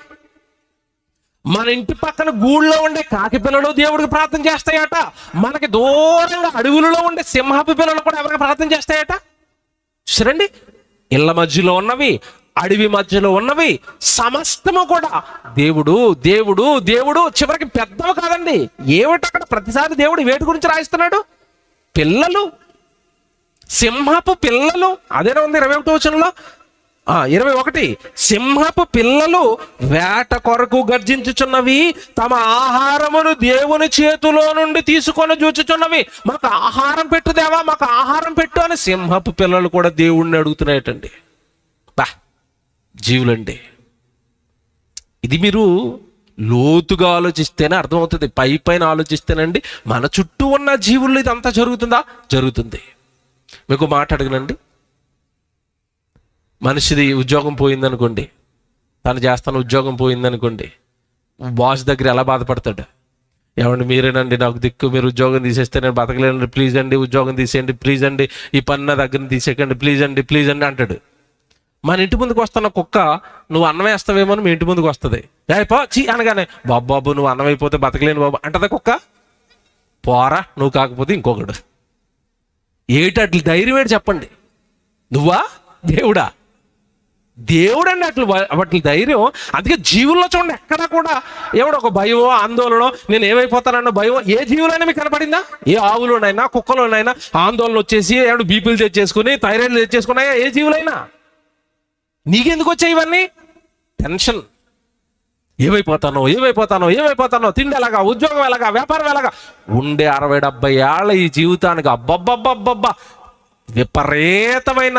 [SPEAKER 1] మన ఇంటి పక్కన గూళ్ళో ఉండే కాకి పిల్లలు దేవుడికి ప్రార్థన చేస్తాయట. మనకి దూరంగా అడవులలో ఉండే సింహపు పిల్లలు కూడా ఎవరికి ప్రార్థన చేస్తాయట? చూడండి, ఇళ్ళ మధ్యలో ఉన్నవి, అడవి మధ్యలో ఉన్నవి సమస్తము కూడా దేవుడు దేవుడు దేవుడు. చివరికి పెద్దవి కాదండి, ఏమిటి అక్కడ ప్రతిసారి దేవుడు వేటి గురించి రాయిస్తున్నాడు? పిల్లలు, సింహపు పిల్లలు. అదేనా ఉంది 21వ వచనంలో, 21. సింహపు పిల్లలు వేట కొరకు గర్జించుచున్నవి, తమ ఆహారమును దేవుని చేతిలో నుండి తీసుకొని చూచుచున్నవి. మాకు ఆహారం పెట్టు దేవా, మాకు ఆహారం పెట్టు అని సింహపు పిల్లలు కూడా దేవుణ్ణి అడుగుతున్నాయటండి. జీవులండి. ఇది మీరు లోతుగా ఆలోచిస్తేనే అర్థమవుతుంది. పైన ఆలోచిస్తేనండి మన చుట్టూ ఉన్న జీవుల్లో ఇదంతా జరుగుతుందా? జరుగుతుంది. మీకు మాట అడగనండి, మనిషిది ఉద్యోగం పోయిందనుకోండి, తను చేస్తాను ఉద్యోగం పోయిందనుకోండి, బాస్ దగ్గర ఎలా బాధపడతాడు? ఏమండి మీరేనండి నాకు దిక్కు, మీరు ఉద్యోగం తీసేస్తే నేను బతకలేనండి, ప్లీజ్ అండి ఉద్యోగం తీసేయండి, ప్లీజ్ అండి ఈ పని నా దగ్గర తీసేయకండి, ప్లీజ్ అండి అంటాడు. మన ఇంటి ముందుకు వస్తున్న కుక్క నువ్వు అన్నం వేస్తావేమో అని మీ ఇంటి ముందుకు వస్తుంది. పో చీ అనగానే, బాబు నువ్వు అన్నం అయిపోతే బతకలేను బాబు అంటదా కుక్క? పోరా నువ్వు కాకపోతే ఇంకొకడు. అట్ల ధైర్యం ఏంటి చెప్పండి? నువ్వా దేవుడా? దేవుడండి అట్ల ధైర్యం. అందుకే జీవుల్లో చూడండి ఎక్కడా కూడా ఎవడో ఒక భయమో ఆందోళన, నేను ఏమైపోతానన్న భయం ఏ జీవులైనా మీకు కనపడిందా? ఏ ఆవులోనైనా కుక్కలోనైనా ఆందోళన వచ్చేసి ఏమన్నా బీపీలు తెచ్చేసుకుని థైరాయిడ్లు తెచ్చేసుకున్నాయా? ఏ జీవులైనా? నీకెందుకు వచ్చాయి ఇవన్నీ? టెన్షన్. ఏమైపోతానో, తిండి ఎలాగా, ఉద్యోగం ఎలాగా, వ్యాపారం ఎలాగా. ఉండే 60-70 ఏళ్ళ ఈ జీవితానికి అబ్బబ్బబ్బబ్బబ్బా విపరీతమైన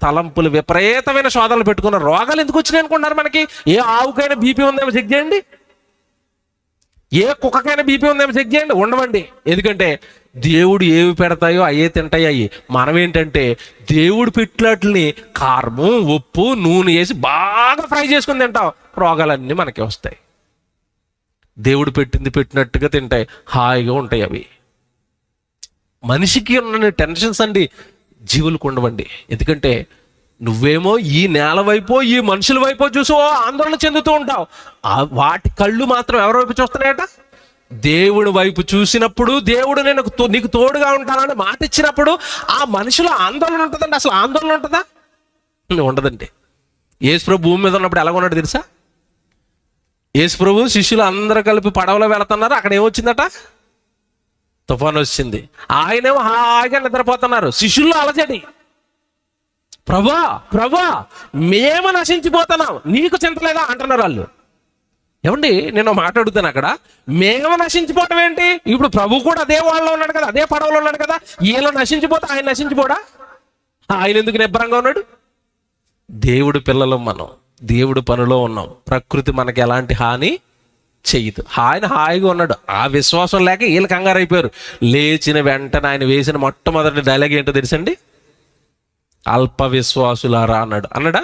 [SPEAKER 1] తలంపులు, విపరీతమైన శోధనలు పెట్టుకున్న రోగాలు ఎందుకు వచ్చినాయి అనుకుంటున్నారు మనకి? ఏ ఆవుకైనా బీపీ ఉందేమో చెక్ చేయండి, ఏ కుక్కకైనా బీపీ ఉందేమో చెక్ చేయండి. ఉండవండి. ఎందుకంటే దేవుడు ఏవి పెడతాయో అయ్యే తింటాయి. అయ్యి మనం ఏంటంటే దేవుడు పెట్టినట్లని కారము, ఉప్పు, నూనె వేసి బాగా ఫ్రై చేసుకుని తింటాం, రోగాలన్నీ మనకి వస్తాయి. దేవుడు పెట్టినట్టుగా తింటాయి, హాయిగా ఉంటాయి అవి. మనిషికి ఉన్న టెన్షన్స్ అండి జీవులకు ఉండవండి. ఎందుకంటే నువ్వేమో ఈ నేల వైపో ఈ మనుషుల వైపో చూసి ఆందోళన చెందుతూ ఉంటావు. వాటి కళ్ళు మాత్రం ఎవరి వైపు చూస్తున్నాయట? దేవుడి వైపు చూసినప్పుడు దేవుడు నీకు తోడుగా ఉంటానని మాట ఇచ్చినప్పుడు ఆ మనుషుల ఆందోళన ఉంటుందండి. అసలు ఆందోళన ఉంటుందా? ఉండదండి. యేసుప్రభు భూమి మీద ఉన్నప్పుడు ఎలా ఉన్నాడు తెలుసా? యేసుప్రభు శిష్యులు అందరూ కలిపి పడవలో వెళుతున్నారు. అక్కడ ఏమొచ్చిందట? తుఫాను వచ్చింది. ఆయనేమో హాయిగా నిద్రపోతున్నారు. శిష్యుల్లో అలజడి. ప్రభా మేము నశించిపోతున్నాం, నీకు చింతలేదా అంటున్నారు వాళ్ళు. ఏమండి నేను మాట్లాడుతాను, అక్కడ మేము నశించిపోవటం ఏంటి? ఇప్పుడు ప్రభు కూడా అదే వాళ్ళలో ఉన్నాడు కదా, అదే పడవలో ఉన్నాడు కదా. వీళ్ళు నశించిపోతే ఆయన నశించిపోడా? ఆయన ఎందుకు నిబ్బరంగా ఉన్నాడు? దేవుడు పిల్లలు మనం, దేవుడు పనిలో ఉన్నాం. ప్రకృతి మనకి ఎలాంటి హాని చెయ్యదు. ఆయన హాయిగా ఉన్నాడు. ఆ విశ్వాసం లేక వీళ్ళు కంగారు అయిపోయారు. లేచిన వెంటనే ఆయన వేసిన మొట్టమొదటి డైలాగ్ ఏంటో తెలుసండి? అల్ప విశ్వాసులారా అన్నాడా?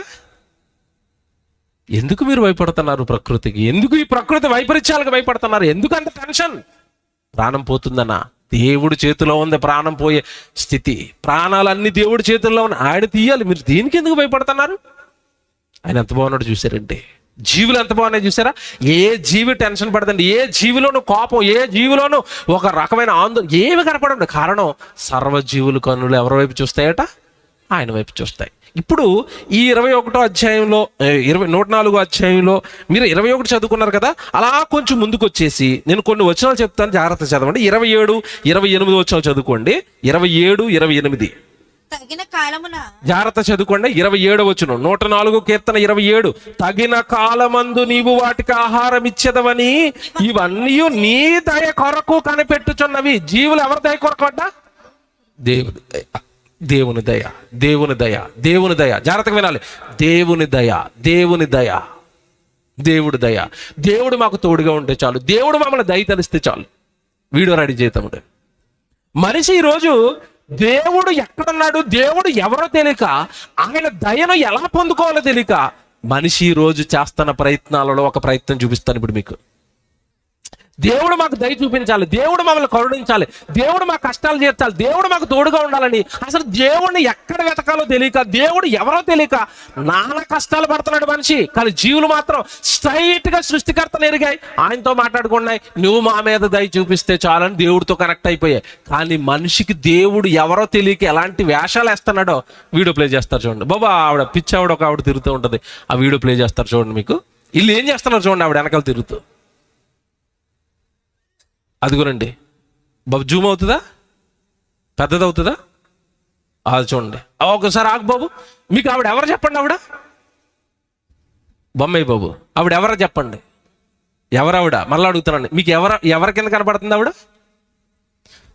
[SPEAKER 1] ఎందుకు మీరు భయపడుతున్నారు ప్రకృతికి? ఎందుకు ఈ ప్రకృతి వైపరీత్యాలకు భయపడుతున్నారు? ఎందుకు అంత టెన్షన్? ప్రాణం పోతుందన్నా? దేవుడి చేతిలో ఉంది ప్రాణం పోయే స్థితి. ప్రాణాలన్నీ దేవుడి చేతుల్లో ఉన్నాయి, ఆయన తీయాలి. మీరు దీనికి ఎందుకు భయపడుతున్నారు? ఆయన ఎంత బాగున్నాడు చూసారంటే, జీవులు ఎంత బాగున్నాయి చూసారా? ఏ జీవి టెన్షన్ పడదండి. ఏ జీవిలోనూ కోపం, ఏ జీవిలోనూ ఒక రకమైన ఆందోళన ఏమి కనపడండి. కారణం సర్వజీవులు కన్నులు ఎవరి వైపు చూస్తాయట? ఆయన వైపు చూస్తాయి. ఇప్పుడు ఈ 21వ అధ్యాయంలో 104వ అధ్యాయంలో మీరు 21 చదువుకున్నారు కదా, అలా కొంచెం ముందుకు వచ్చేసి నేను కొన్ని వచనాలు చెప్తాను, జాగ్రత్త చదవండి. 27, 28 వచనాలు చదువుకోండి. 27, 28
[SPEAKER 2] తగిన కాలమున
[SPEAKER 1] జాగ్రత్త చదువుకోండి. 27వ వచనం 104 కీర్తన 27. తగిన కాలమందు నీవు వాటికి ఆహారం ఇచ్చేదవని ఇవన్నీ నీ దయ కొరకు కనిపెట్టుచున్నవి. జీవులు ఎవరి దయ కొరకు అంట? దేవుని దయ, దేవుని దయ, దేవుని దయ. జాగ్రత్తగా వినాలి. దేవుని దయ, దేవుని దయ, దేవుడి దయ. దేవుడు మాకు తోడుగా ఉంటే చాలు, దేవుడు మమ్మల్ని దయ తలిస్తే చాలు. వీడియో రెడీ చేద్దాం. మనిషి ఈరోజు దేవుడు ఎక్కడున్నాడు, దేవుడు ఎవరో తెలియక, ఆయన దయను ఎలా పొందుకోవాలో తెలియక మనిషి రోజు చేస్తున్న ప్రయత్నాలలో ఒక ప్రయత్నం చూపిస్తాను ఇప్పుడు మీకు. దేవుడు మాకు దయ చూపించాలి, దేవుడు మమ్మల్ని కరుణించాలి, దేవుడు మా కష్టాలు తీర్చాలి, దేవుడు మాకు తోడుగా ఉండాలని అసలు దేవుడిని ఎక్కడ వెతకాలో తెలియక, దేవుడు ఎవరో తెలియక నానా కష్టాలు పడుతున్నాడు మనిషి. కానీ జీవులు మాత్రం స్ట్రైట్ గా సృష్టికర్తను ఎరిగాయి, ఆయనతో మాట్లాడుకున్నాయి, నువ్వు మా మీద దయ చూపిస్తే చాలని దేవుడితో కనెక్ట్ అయిపోయాయి. కానీ మనిషికి దేవుడు ఎవరో తెలియక ఎలాంటి వేషాలు వేస్తున్నాడో వీడియో ప్లే చేస్తారు చూడండి. బాబా ఆవిడ పిచ్చి ఆవిడ ఒక ఆవిడ తిరుగుతూ ఉంటుంది, ఆ వీడియో ప్లే చేస్తారు చూడండి. మీకు వీళ్ళు ఏం చేస్తున్నారు చూడండి, ఆవిడ వెనకాల తిరుగుతూ. అదిగోనండి బాబు, జూమ్ అవుతుందా, పెద్దది అవుతుందా, అది చూడండి ఒకసారి. ఆగు బాబు, మీకు ఆవిడ ఎవరు చెప్పండి, ఆవిడ బొమ్మయ్య బాబు, ఆవిడ ఎవరో చెప్పండి, ఎవరావిడ? మళ్ళీ అడుగుతున్నాండి, మీకు ఎవరి కింద కనపడుతుంది ఆవిడ?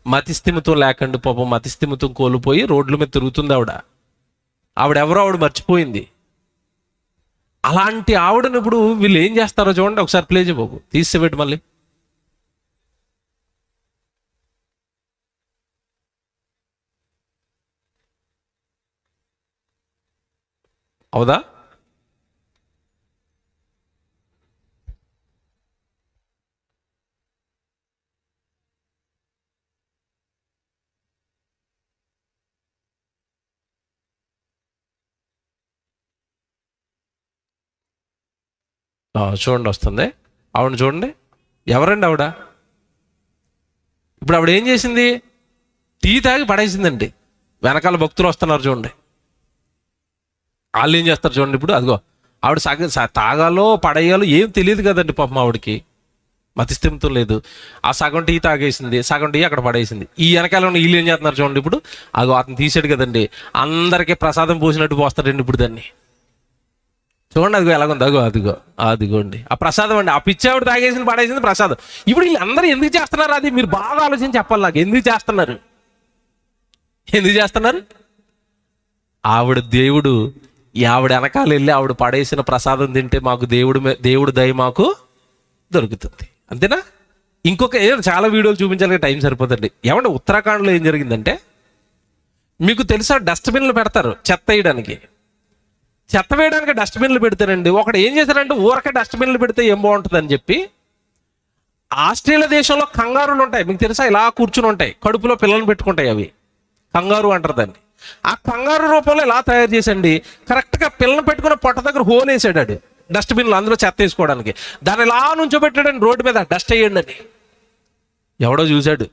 [SPEAKER 1] మతిస్థిమితం లేకండి పాపం, మతిస్థిమితం కోల్పోయి రోడ్ల మీద తిరుగుతుంది ఆవిడ ఎవరో ఆవిడ మర్చిపోయింది. అలాంటి ఆవిడని ఇప్పుడు వీళ్ళు ఏం చేస్తారో చూడండి, ఒకసారి ప్లే చేయ బాబు, తీసేపెట్టి మళ్ళీ. అవుదా? చూడండి వస్తుంది, ఆవిడని చూడండి. ఎవరండి ఆవిడ? ఇప్పుడు ఆవిడ ఏం చేసింది? టీ తాగి పడేసిందండి. వెనకాల భక్తులు వస్తున్నారు చూడండి, వాళ్ళు ఏం చేస్తారు చూడండి. ఇప్పుడు అదిగో ఆవిడ తాగాలో పడేయాలో ఏం తెలియదు కదండి పాపం, ఆవిడకి మతిస్థిమితం లేదు. ఆ సగం టీ తాగేసింది, సగం టీ అక్కడ పడేసింది. ఈ వెనకాల ఉన్న వీళ్ళు ఏం చేస్తున్నారు చూడండి. ఇప్పుడు అగో అతను తీసాడు కదండి, అందరికీ ప్రసాదం పోసినట్టు పోస్తాడండి ఇప్పుడు దాన్ని. చూడండి అదిగో ఎలాగుంది, అదిగోండి ఆ ప్రసాదం అండి. ఆ పిచ్చి ఆవిడ తాగేసింది పడేసింది ప్రసాదం. ఇప్పుడు వీళ్ళందరూ ఎందుకు చేస్తున్నారు అది మీరు బాగా ఆలోచించి చెప్పాలి నాకు. ఎందుకు చేస్తున్నారు? ఆవిడ దేవుడు ఆవిడ వెనకాల వెళ్ళి ఆవిడ పడేసిన ప్రసాదం తింటే మాకు దేవుడు దయ మాకు దొరుకుతుంది, అంతేనా? ఇంకొక చాలా వీడియోలు చూపించాలి, టైం సరిపోతుంది. ఏమంటే ఉత్తరాఖండ్లో ఏం జరిగిందంటే, మీకు తెలుసా డస్ట్బిన్లు పెడతారు చెత్త వేయడానికి. చెత్త వేయడానికి డస్ట్బిన్లు పెడతారండి. ఒకడు ఏం చేశారంటే ఊరకే డస్ట్బిన్లు పెడితే ఏం బాగుంటుంది అని చెప్పి, ఆస్ట్రేలియా దేశంలో కంగారులు ఉంటాయి మీకు తెలుసా, ఇలా కూర్చుని ఉంటాయి, కడుపులో పిల్లల్ని పెట్టుకుంటాయి, అవి కంగారు అంటారు దాన్ని. ఆ కంగారు రూపంలో ఇలా తయారు చేసండి, కరెక్ట్గా పిల్లలు పెట్టుకున్న పొట్ట దగ్గర హోల్ వేసాడు డస్ట్బిన్లో, అందులో చెత్త వేసుకోవడానికి. దాన్ని ఇలా నుంచోబెట్టాడండి రోడ్డు మీద, డస్ట్ వేయండి అని. ఎవడో చూశాడు,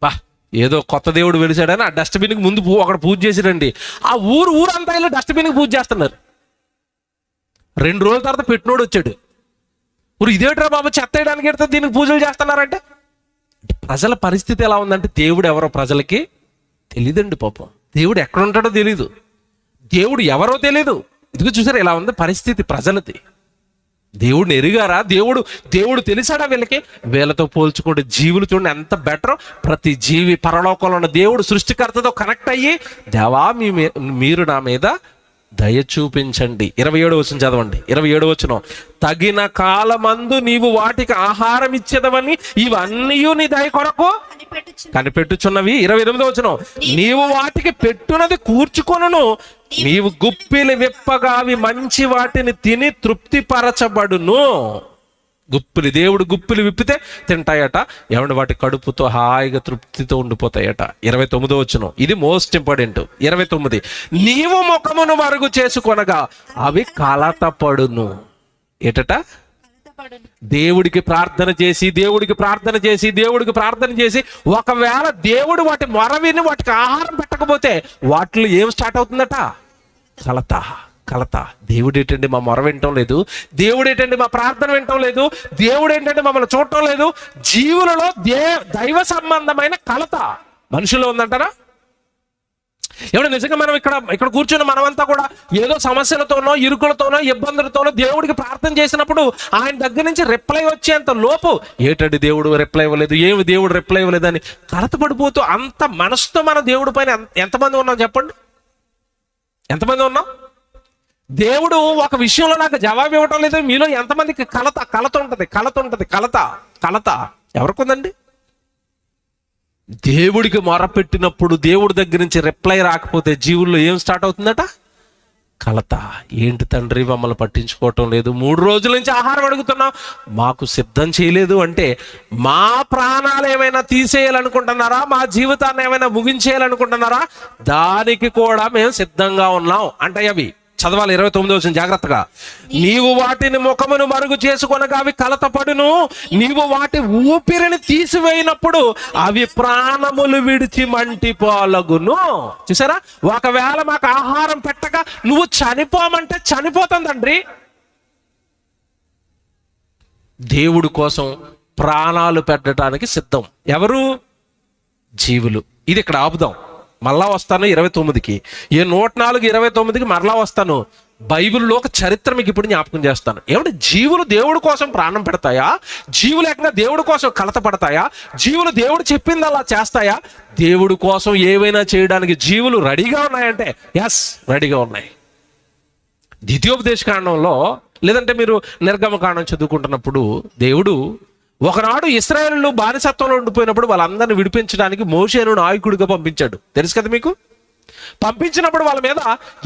[SPEAKER 1] బా ఏదో కొత్త దేవుడు వెలిసాడని ఆ డస్ట్బిన్కి ముందు అక్కడ పూజ చేసాడండి. ఆ ఊరంతా ఇలా డస్ట్బిన్కి పూజ చేస్తున్నారు. 2 రోజుల తర్వాత పెట్టినోడు వచ్చాడు, ఇదేట్రా బాబు చెత్త వేయడానికి వెళ్తే దీనికి పూజలు చేస్తున్నారంటే. ప్రజల పరిస్థితి ఎలా ఉందంటే, దేవుడు ఎవరో ప్రజలకి తెలియదండి పాపం. దేవుడు ఎక్కడ ఉంటాడో తెలీదు, దేవుడు ఎవరో తెలీదు. ఇదిగో చూసారా ఇలా ఉంది పరిస్థితి ప్రజలది. దేవుడిని ఎరిగారా? దేవుడు తెలిసాడా వీళ్ళకి? వీళ్ళతో పోల్చుకుంటే జీవులు చూడండి ఎంత బెటర్. ప్రతి జీవి పరలోకంలో ఉన్న దేవుడు సృష్టికర్తతో కనెక్ట్ అయ్యి, దేవా మీరు నా మీద దయ చూపించండి. 27వ వచనం చదవండి. 27వ వచనం, తగిన కాలమందు నీవు వాటికి ఆహారం ఇచ్చేదవని ఇవన్నీ నీ దయ కొరకు కనిపెట్టుచున్నవి. 28వ వచనం, నీవు వాటికి పెట్టునది కూర్చుకొనును, నీవు గుప్పిలి విప్పగా అవి మంచి వాటిని తిని తృప్తిపరచబడును. దేవుడు గుప్పిలు విప్పితే తింటాయట, ఏమంటే వాటి కడుపుతో హాయిగా తృప్తితో ఉండిపోతాయట. 29వ వచనం, ఇది మోస్ట్ ఇంపార్టెంట్. 29, నీవు ముఖమును మరుగు చేసుకొనగా అవి కలతపడును. ఏటట? దేవుడికి ప్రార్థన చేసి ఒకవేళ దేవుడు వాటి మొర విని వాటికి ఆహారం పెట్టకపోతే వాటిలో ఏం స్టార్ట్ అవుతుందట? కలత. దేవుడు ఏంటంటే మా మొర వినటం లేదు, దేవుడు ఏంటంటే మా ప్రార్థన వినటం లేదు, దేవుడు ఏంటంటే మమ్మల్ని చూడటం లేదు. జీవులలో దైవ సంబంధమైన కలత మనుషుల్లో ఉందంటారా? ఏమన్నా నిజంగా మనం ఇక్కడ కూర్చున్న మనమంతా కూడా ఏదో సమస్యలతోనో ఇరుకులతోనో ఇబ్బందులతోనో దేవుడికి ప్రార్థన చేసినప్పుడు ఆయన దగ్గర నుంచి రిప్లై వచ్చేంత లోపు ఏటండి దేవుడు రిప్లై ఇవ్వలేదు, ఏమి దేవుడు రిప్లై ఇవ్వలేదని కలత పడిపోతూ అంత మనసుతో మన దేవుడి పైన ఎంతమంది ఉన్నాం చెప్పండి? ఎంతమంది ఉన్నాం? దేవుడు ఒక విషయంలో నాకు జవాబు ఇవ్వటం లేదు, మీలో ఎంతమందికి కలత ఉంటుంది? కలత ఎవరికి ఉందండి? దేవుడికి మొరపెట్టినప్పుడు దేవుడి దగ్గర నుంచి రిప్లై రాకపోతే జీవుల్లో ఏం స్టార్ట్ అవుతుందట? కలత. ఏంటి తండ్రి మమ్మల్ని పట్టించుకోవటం లేదు, 3 రోజుల నుంచి ఆహారం అడుగుతున్నాం, మాకు సిద్ధం చేయలేదు అంటే మా ప్రాణాలు ఏమైనా తీసేయాలనుకుంటున్నారా, మా జీవితాన్ని ఏమైనా ముగించేయాలనుకుంటున్నారా? దానికి కూడా మేము సిద్ధంగా ఉన్నాం అంటే అవి చదవాలి. 29 వచ్చిన జాగ్రత్తగా. నీవు వాటిని ముఖమును మరుగు చేసుకొనగా అవి కలతపడును, నీవు వాటి ఊపిరిని తీసివేయినప్పుడు అవి ప్రాణములు విడిచి మంటిపోలగును. చూసారా, ఒకవేళ మాకు ఆహారం పెట్టక నువ్వు చనిపోమంటే చనిపోతుందండ్రి. దేవుడి కోసం ప్రాణాలు పెట్టడానికి సిద్ధం ఎవరు? జీవులు. ఇది ఇక్కడ ఆపుదాం, మళ్ళా వస్తాను 29కి. 104, 29కి మరలా వస్తాను. బైబిల్లో ఒక చరిత్ర మీకు ఇప్పుడు జ్ఞాపకం చేస్తాను. ఏమంటే జీవులు దేవుడి కోసం ప్రాణం పెడతాయా? జీవులు ఏకంగా దేవుడి కోసం కలత పడతాయా? జీవులు దేవుడు చెప్పింది అలా చేస్తాయా? దేవుడి కోసం ఏవైనా చేయడానికి జీవులు రెడీగా ఉన్నాయంటే ఎస్, రెడీగా ఉన్నాయి. ద్వితీయోపదేశకాండంలో లేదంటే మీరు నిర్గమకాండం చదువుకుంటున్నప్పుడు దేవుడు ఒకనాడు ఇశ్రాయేలు బానిసత్వంలో ఉండిపోయినప్పుడు వాళ్ళందరిని విడిపించడానికి మోషేను నాయకుడిగా పంపించాడు. తెలుసు కదా మీకు. పంపించినప్పుడు వాళ్ళ మీద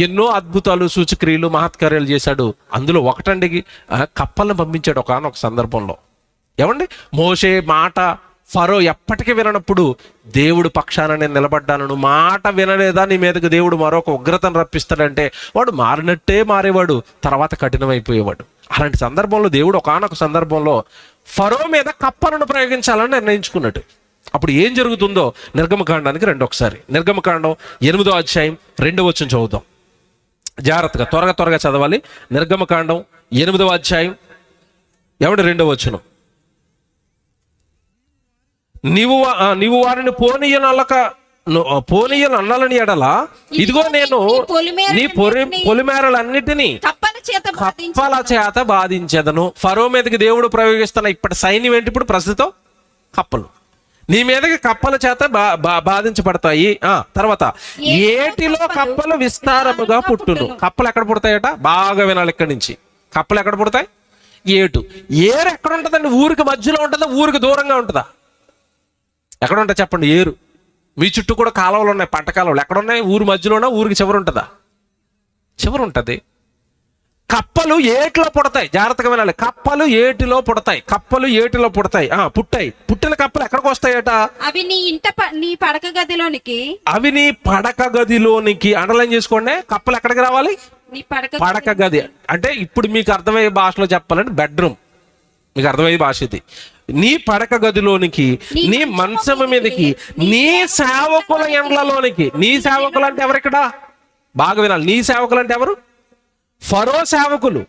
[SPEAKER 1] ఎన్నో అద్భుతాలు, సూచక్రియలు, మహత్కార్యాలు చేశాడు. అందులో ఒకటండి, కప్పలను పంపించాడు ఒకనొక సందర్భంలో. ఏమండి, మోషే మాట ఫరో ఎప్పటికీ విననప్పుడు దేవుడు పక్షాన నేను నిలబడ్డాను, నువ్వు మాట వినలేదా నీ మీదకి దేవుడు మరొక ఉగ్రతను రప్పిస్తాడంటే వాడు మారినట్టే మారేవాడు, తర్వాత కఠినమైపోయేవాడు. అలాంటి సందర్భంలో దేవుడు ఒకనొక సందర్భంలో ఫరో మీద కప్పలను ప్రయోగించాలని నిర్ణయించుకున్నాడు. అప్పుడు ఏం జరుగుతుందో నిర్గమకాండానికి రండి ఒకసారి. నిర్గమకాండం 8వ అధ్యాయం 2వ వచనం చదువుదాం. జాగ్రత్తగా త్వరగా చదవాలి. నిర్గమకాండం 8వ అధ్యాయం 2వ వచనం. నీవు వారిని పోనీయనల్లని ఎడల ఇదిగో నేను నీ పొలిమేరలన్నిటినీ కప్పల చేత బాధించేదను. ఫరో మీదకి దేవుడు ప్రయోగిస్తున్న ఇప్పటి సైన్యం ఏంటి? ఇప్పుడు ప్రస్తుతం కప్పలు. నీ మీదకి కప్పల చేత బాధించబడతాయి. తర్వాత ఏటిలో కప్పలు విస్తారముగా పుట్టును. కప్పలు ఎక్కడ పుడతాయట? బాగా వినాలి ఇక్కడి నుంచి. కప్పలు ఎక్కడ పుడతాయి? ఏటు. ఏరు ఎక్కడ ఉంటుందండి? ఊరికి మధ్యలో ఉంటుందా, ఊరికి దూరంగా ఉంటుందా? ఎక్కడ ఉంటాయి చెప్పండి? ఏరు. మీ చుట్టూ కూడా కాలువలు ఉన్నాయి, పంట కాలువలు. ఎక్కడున్నాయి? ఊరి మధ్యలోనా, ఊరికి చివరి ఉంటుందా? చివరి ఉంటుంది. కప్పలు ఏటిలో పుడతాయి. జాగ్రత్తగా వినాలి. కప్పలు ఏటిలో పుడతాయి. కప్పలు ఏటిలో పుడతాయి. పుట్టాయి. పుట్టిన కప్పలు ఎక్కడికి వస్తాయట?
[SPEAKER 2] అవి నీ పడక గదిలోనికి.
[SPEAKER 1] అవి నీ పడక గదిలోనికి. అండర్లైన్ చేసుకోండి. కప్పలు ఎక్కడికి రావాలి? పడక గది. అంటే ఇప్పుడు మీకు అర్థమయ్యే భాషలో చెప్పాలంటే బెడ్రూమ్. మీకు అర్థమయ్యే భాష ఇది. నీ పడక గదిలోనికి, నీ మంచం మీదకి, నీ సేవకుల ఎండ్లలోనికి. నీ సేవకులు అంటే ఎవరు ఇక్కడ? బాగా వినాలి. నీ సేవకులు అంటే ఎవరు? ఫరో సేవకులు.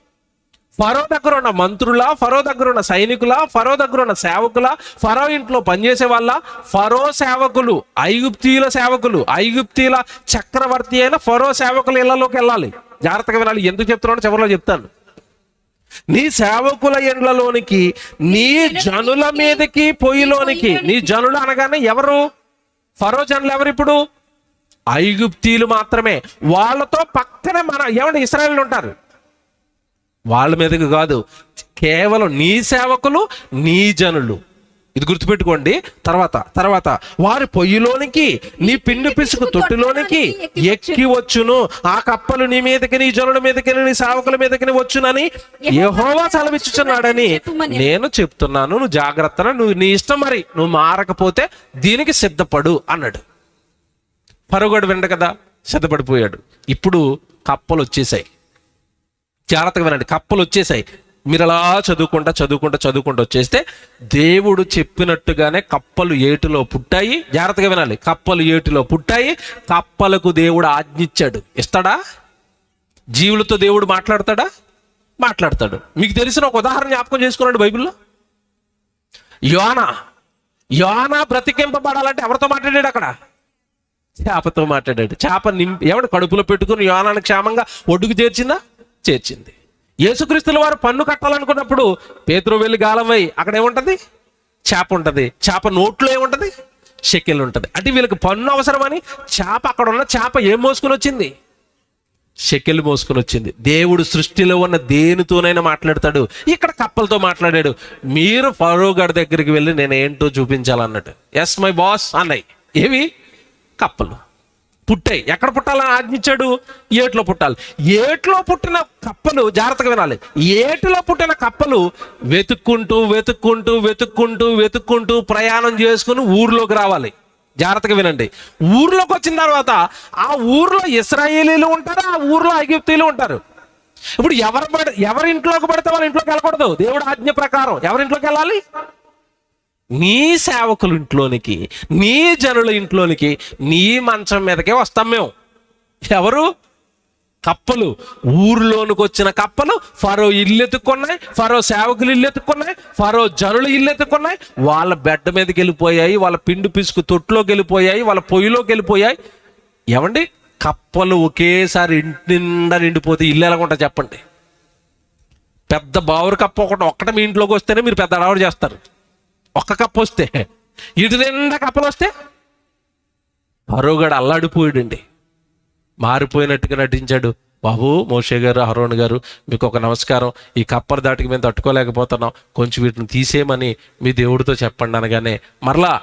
[SPEAKER 1] ఫరో దగ్గర ఉన్న మంత్రుల, ఫరో దగ్గర ఉన్న సైనికుల, ఫరో దగ్గర ఉన్న సేవకుల, ఫరో ఇంట్లో పనిచేసే వాళ్ళ, ఫరో సేవకులు, ఐగుప్తీయుల సేవకులు, ఐగుప్తీయుల చక్రవర్తి అయిన ఫరో సేవకుల ఇళ్లలోకి వెళ్ళాలి. జాగ్రత్తగా వినాలి. ఎందుకు చెప్తున్నానో చివరిలో చెప్తాను. నీ సేవకుల ఎండ్లలోనికి, నీ జనుల మీదకి, పొయ్యిలోనికి. నీ జనులు అనగానే ఎవరు? ఫరో జనులు ఎవరు? ఇప్పుడు ఐగుప్తీయులు మాత్రమే. వాళ్ళతో పక్కనే ఏమంటే ఇశ్రాయేలు ఉంటారు. వాళ్ళ మీదకి కాదు, కేవలం నీ సేవకులు, నీ జనులు. ఇది గుర్తుపెట్టుకోండి. తర్వాత వారి పొయ్యిలోనికి, నీ పిండి పిసుకు తొట్టిలోనికి ఎక్కి వచ్చును. ఆ కప్పలు నీ మీదకి, నీ జనుల మీదకి, నీ సేవకుల మీదకి వచ్చునని యెహోవా సెలవిచ్చుచున్నాడని నేను చెప్తున్నాను. నువ్వు జాగ్రత్తగా, నువ్వు నీ ఇష్టం, మరి నువ్వు మారకపోతే దీనికి సిద్ధపడు అన్నాడు. ఫరోగడు విండ కదా, సిద్ధపడిపోయాడు. ఇప్పుడు కప్పలు వచ్చేసాయి. జాగ్రత్తగా వినండి. కప్పలు వచ్చేసాయి. మీరు అలా చదువుకుంటా వచ్చేస్తే దేవుడు చెప్పినట్టుగానే కప్పలు ఏటిలో పుట్టాయి. జాగ్రత్తగా వినాలి. కప్పలు ఏటిలో పుట్టాయి. కప్పలకు దేవుడు ఆజ్ఞించాడు. ఇస్తాడా? జీవులతో దేవుడు మాట్లాడతాడా? మాట్లాడతాడు. మీకు తెలిసిన ఒక ఉదాహరణ జ్ఞాపకం చేసుకున్నాడు బైబిల్లో. యోనా బ్రతికింపబడాలంటే ఎవరితో మాట్లాడాడు? అక్కడ చేపతో మాట్లాడాడు. చేప ఎవడు కడుపులో పెట్టుకుని యోనాను క్షేమంగా ఒడ్డుకు చేర్చింది. యేసుక్రీస్తుల వారు పన్ను కట్టాలనుకున్నప్పుడు పేతురు వెళ్ళి గాలమై అక్కడ ఏముంటది? చేప ఉంటది. చేప నోట్లో ఏముంటది? షెకెల్ ఉంటది. అంటే వీళ్ళకి పన్ను అవసరమని చేప, అక్కడ ఉన్న చేప ఏం మోసుకొని వచ్చింది? షెకెల్ మోసుకొని వచ్చింది. దేవుడు సృష్టిలో ఉన్న దేనితోనైనా మాట్లాడతాడు. ఇక్కడ కప్పలతో మాట్లాడాడు. మీరు ఫరో గారి దగ్గరికి వెళ్ళి నేను ఏంటో చూపించాలన్నట్టు. ఎస్ మై బాస్ అన్నాయి. ఏవి? కప్పలు. పుట్టాయి. ఎక్కడ పుట్టాలని ఆజ్ఞించాడు? ఏట్లో పుట్టాలి. ఏట్లో పుట్టిన కప్పలు, జాగ్రత్తగా వినాలి, ఏటిలో పుట్టిన కప్పలు వెతుక్కుంటూ వెతుక్కుంటూ వెతుక్కుంటూ వెతుక్కుంటూ ప్రయాణం చేసుకుని ఊర్లోకి రావాలి. జాగ్రత్తగా వినండి. ఊర్లోకి వచ్చిన తర్వాత ఆ ఊర్లో ఇశ్రాయేలీలు ఉంటారు, ఆ ఊర్లో ఐగుప్తీయులు ఉంటారు. ఇప్పుడు ఎవరి ఇంట్లోకి పడితే వాళ్ళ ఇంట్లోకి వెళ్ళకూడదు. దేవుడు ఆజ్ఞ ప్రకారం ఎవరింట్లోకి వెళ్ళాలి? నీ సేవకుల ఇంట్లోనికి, నీ జనుల ఇంట్లోనికి, నీ మంచం మీదకే వస్తాం మేము. ఎవరు? కప్పలు. ఊర్లోనికి వచ్చిన కప్పలు ఫరో ఇల్లు ఎత్తుకున్నాయి, ఫరో సేవకులు ఇల్లు ఎత్తుకున్నాయి, ఫరో జనులు ఇల్లు ఎత్తుకున్నాయి. వాళ్ళ బెడ్ మీదకి వెళ్ళిపోయాయి, వాళ్ళ పిండి పిసుకు తొట్టులోకి వెళ్ళిపోయాయి, వాళ్ళ పొయ్యిలోకి వెళ్ళిపోయాయి. ఏమండి, కప్పలు ఒకేసారి ఇంటి నిండా నిండిపోతే ఇల్లు ఎలాగుంటా చెప్పండి? పెద్ద బావురు కప్ప ఒక్కటే మీ ఇంట్లోకి వస్తేనే మీరు పెద్ద అడవాడు చేస్తారు. ఒక్క కప్ప వస్తే, ఇటు నిండా కప్పలు వస్తే ఫరోగాడు అల్లాడిపోయాడండి. మారిపోయినట్టుగా నటించాడు. బాబు మోషే గారు, అహరోన్ గారు, మీకు ఒక నమస్కారం, ఈ కప్పర్ దాటికి మేము తట్టుకోలేకపోతున్నాం, కొంచెం వీటిని తీసేయమని మీ దేవుడితో చెప్పండి అనగానే మరలా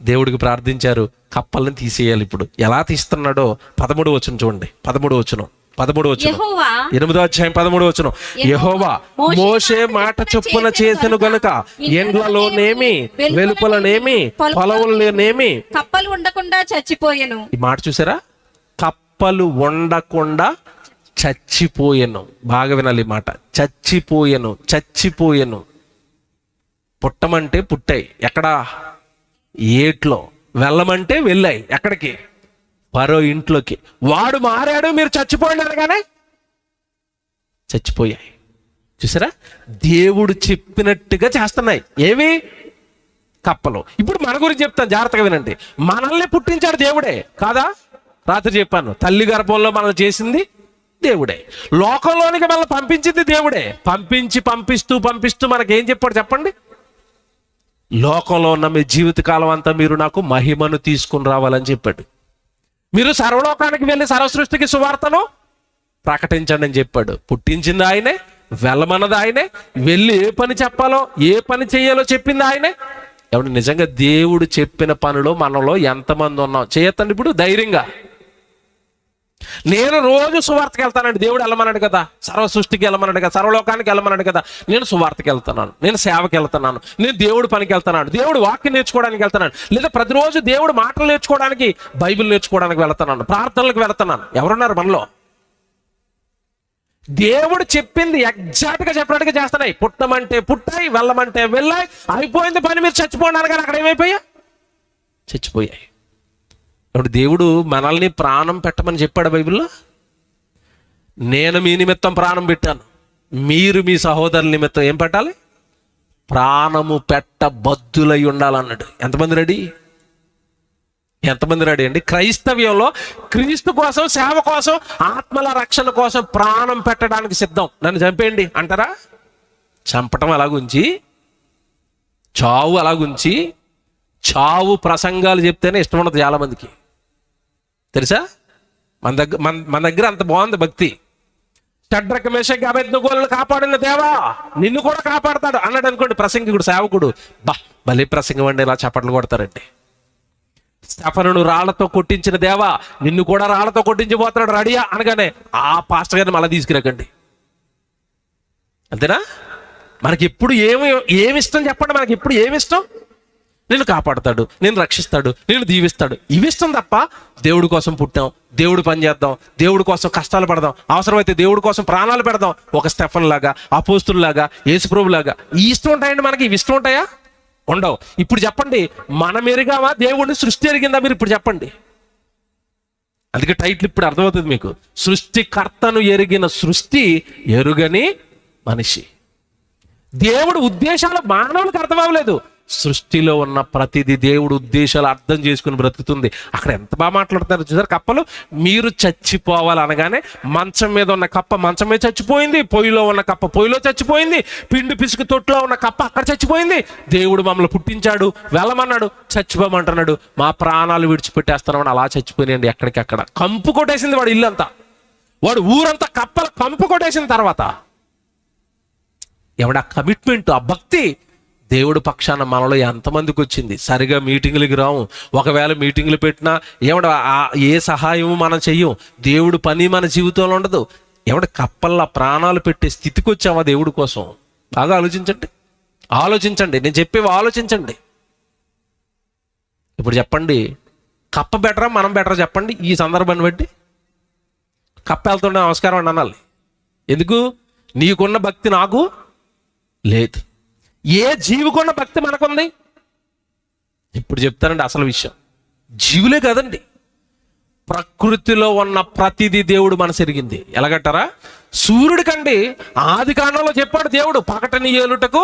[SPEAKER 1] దేవుడికి ప్రార్థించారు, కప్పల్ని తీసేయాలి. ఇప్పుడు ఎలా తీస్తున్నాడో 13వ వచనం చూడండి. 13వ వచనం 8వ అధ్యాయం 13వ వచనం. యెహోవా మోషే మాట చొప్పున చేసెను గనుక ఎండ్లలోనేమి వెలుపలనేమి పొలములనేమి
[SPEAKER 2] కప్పలు ఉండకుండా చచ్చిపోయెను.
[SPEAKER 1] ఈ మాట చూసారా? కప్పలు ఉండకుండా చచ్చిపోయెను. బాగా వినాలి ఈ మాట. చచ్చిపోయెను, చచ్చిపోయెను. పుట్టమంటే పుట్టాయి. ఎక్కడ? ఏట్లో. వెళ్ళమంటే వెళ్ళాయి. ఎక్కడికి? ఫరో ఇంట్లోకి. వాడు మారాడు, మీరు చచ్చిపోండి అనగానే చచ్చిపోయాయి. చూసారా? దేవుడు చెప్పినట్టుగా చేస్తున్నాయి. ఏవి? కప్పలు. ఇప్పుడు మన గురించి చెప్తాను, జాగ్రత్తగా వినండి. మనల్ని పుట్టించాడు దేవుడే కాదా? రాత్రి చెప్పాను, తల్లి గర్భంలో మనల్ని చేసింది దేవుడే. లోకంలోనికి మనల్ని పంపించింది దేవుడే. పంపిస్తూ మనకేం చెప్పాడు చెప్పండి? లోకంలో ఉన్న మీ జీవితకాలం అంతా మీరు నాకు మహిమను తీసుకుని రావాలని చెప్పాడు. మీరు సర్వలోకానికి వెళ్ళి సర్వసృష్టికి సువార్తను ప్రకటించండి అని చెప్పాడు. పుట్టించింది ఆయనే, వెళ్ళమన్నది ఆయనే, వెళ్ళి ఏ పని చెప్పాలో ఏ పని చేయాలో చెప్పింది ఆయనే. ఎవడు నిజంగా దేవుడు చెప్పిన పనిలో మనలో ఎంతమంది ఉన్నాం? చేయొద్దండి ఇప్పుడు ధైర్యంగా. నేను రోజు సువార్తకి వెళ్తానండి, దేవుడు వెళ్ళమన్నాడు కదా, సర్వ సృష్టికి వెళ్ళమన్నాడు కదా, సర్వలోకానికి వెళ్ళమన్నాడు కదా. నేను సువార్తకి వెళ్తున్నాను, నేను సేవకి వెళ్తున్నాను, నేను దేవుడు పనికి వెళ్తున్నాను, దేవుడు వాక్యం నేర్చుకోవడానికి వెళ్తున్నాను, లేదా ప్రతిరోజు దేవుడు మాటలు నేర్చుకోవడానికి, బైబిల్ నేర్చుకోవడానికి వెళ్తున్నాను, ప్రార్థనలకు వెళ్తున్నాను. ఎవరున్నారు మనలో? దేవుడు చెప్పింది ఎగ్జాక్ట్గా చెప్పినట్టుగా చేస్తున్నాయి. పుట్టమంటే పుట్టాయి, వెళ్ళమంటే వెళ్ళాయి. అయిపోయింది పని, మీరు చచ్చిపోండి అనగానే అక్కడ ఏమైపోయా? చచ్చిపోయాయి. ఇప్పుడు దేవుడు మనల్ని ప్రాణం పెట్టమని చెప్పాడు బైబిల్లో. నేను మీ నిమిత్తం ప్రాణం పెట్టాను, మీరు మీ సహోదరుల నిమిత్తం ఏం పెట్టాలి? ప్రాణము పెట్టబద్దులై ఉండాలన్నాడు. ఎంతమంది రెడీ? ఎంతమంది రెడీ అండి? క్రైస్తవ్యంలో క్రీస్తు కోసం, సేవ కోసం, ఆత్మల రక్షణ కోసం ప్రాణం పెట్టడానికి సిద్ధం. నన్ను చంపేయండి అంటారా? చంపటం అలాగుంచి, చావు అలాగుంచి, చావు ప్రసంగాలు చెప్తేనే ఇష్టం ఉండదు చాలా మందికి, తెలుసా? మన దగ్గర అంత బాగుంది భక్తి. షడ్రక మేషక్ అబేద్నెగోలను కాపాడిన దేవా నిన్ను కూడా కాపాడతాడు అన్నాడు అనుకోండి ప్రసంగికుడు, సేవకుడు. భలే ప్రసంగం అండి, ఇలా చప్పట్లు కొడతారండి. స్తెఫనును రాళ్లతో కొట్టించిన దేవా నిన్ను కూడా రాళ్లతో కొట్టించిపోతున్నాడు రెడీయా అనగానే ఆ పాస్టర్ గారిని మళ్ళీ తీసుకురాకండి. అంతేనా? మనకి ఎప్పుడు ఏమి ఇష్టం చెప్పండి? మనకి ఎప్పుడు ఏమి ఇష్టం? నేను కాపాడుతాడు, నేను రక్షిస్తాడు, నేను దీవిస్తాడు, ఇవి ఇష్టం తప్ప దేవుడి కోసం పుట్టాం, దేవుడు పని చేద్దాం, దేవుడి కోసం కష్టాలు పడదాం, అవసరమైతే దేవుడి కోసం ప్రాణాలు పెడదాం, ఒక స్టెఫన్ లాగా, అపోస్తుల్లాగా, యేసుప్రభు లాగా ఈ ఇష్టం ఉంటాయండి మనకి? ఇవి ఇష్టం ఉంటాయా? ఉండవు. ఇప్పుడు చెప్పండి, మనం ఎరిగామా దేవుడిని? సృష్టి ఎరిగిందా? మీరు ఇప్పుడు చెప్పండి. అందుకే టైటిల్ ఇప్పుడు అర్థమవుతుంది మీకు. సృష్టికర్తను ఎరిగిన సృష్టి, ఎరుగని మనిషి. దేవుడు ఉద్దేశాలు మానవులకు అర్థం అవ్వలేదు. సృష్టిలో ఉన్న ప్రతిదీ దేవుడు ఉద్దేశాలు అర్థం చేసుకుని బ్రతుకుతుంది. అక్కడ ఎంత బాగా మాట్లాడుతున్నారు చూసారు. కప్పలు మీరు చచ్చిపోవాలి అనగానే మంచం మీద ఉన్న కప్ప మంచం మీద చచ్చిపోయింది, పొయ్యిలో ఉన్న కప్ప పొయ్యిలో చచ్చిపోయింది, పిండి పిసుకు తొట్టులో ఉన్న కప్ప అక్కడ చచ్చిపోయింది. దేవుడు మమ్మల్ని పుట్టించాడు, వెళ్ళమన్నాడు, చచ్చిపోమంటున్నాడు, మా ప్రాణాలు విడిచిపెట్టేస్తున్నామని అలా చచ్చిపోయినాయండి. ఎక్కడికక్కడ కంపు కొట్టేసింది వాడు ఇల్లంతా, వాడు ఊరంతా కప్పలు కంపు కొట్టేసిన తర్వాత ఎవడ కమిట్మెంట్, ఆ భక్తి, దేవుడి పక్షాన మనలో ఎంతమందికి వచ్చింది? సరిగా మీటింగులకి రాము. ఒకవేళ మీటింగులు పెట్టినా ఏ సహాయము మనం చెయ్యం. దేవుడు పని మన జీవితంలో ఉండదు. కప్పల్లా ప్రాణాలు పెట్టే స్థితికి వచ్చామా దేవుడి కోసం? బాగా ఆలోచించండి. నేను చెప్పేవి ఆలోచించండి. ఇప్పుడు చెప్పండి, కప్ప బెటరా మనం బెటరా చెప్పండి? ఈ సందర్భాన్ని బట్టి కప్ప వెళ్తుండే నమస్కారం అండి అనాలి. ఎందుకు? నీకున్న భక్తి నాకు లేదు. ఏ జీవికున్న భక్తి మనకుంది? ఇప్పుడు చెప్తానండి అసలు విషయం. జీవులే కదండి, ప్రకృతిలో ఉన్న ప్రతిదీ దేవుడు మనసు ఎరిగింది. ఎలాగంటారా? సూర్యుడి కండి ఆది కాండంలో చెప్పాడు దేవుడు, పగటని ఏలుటకు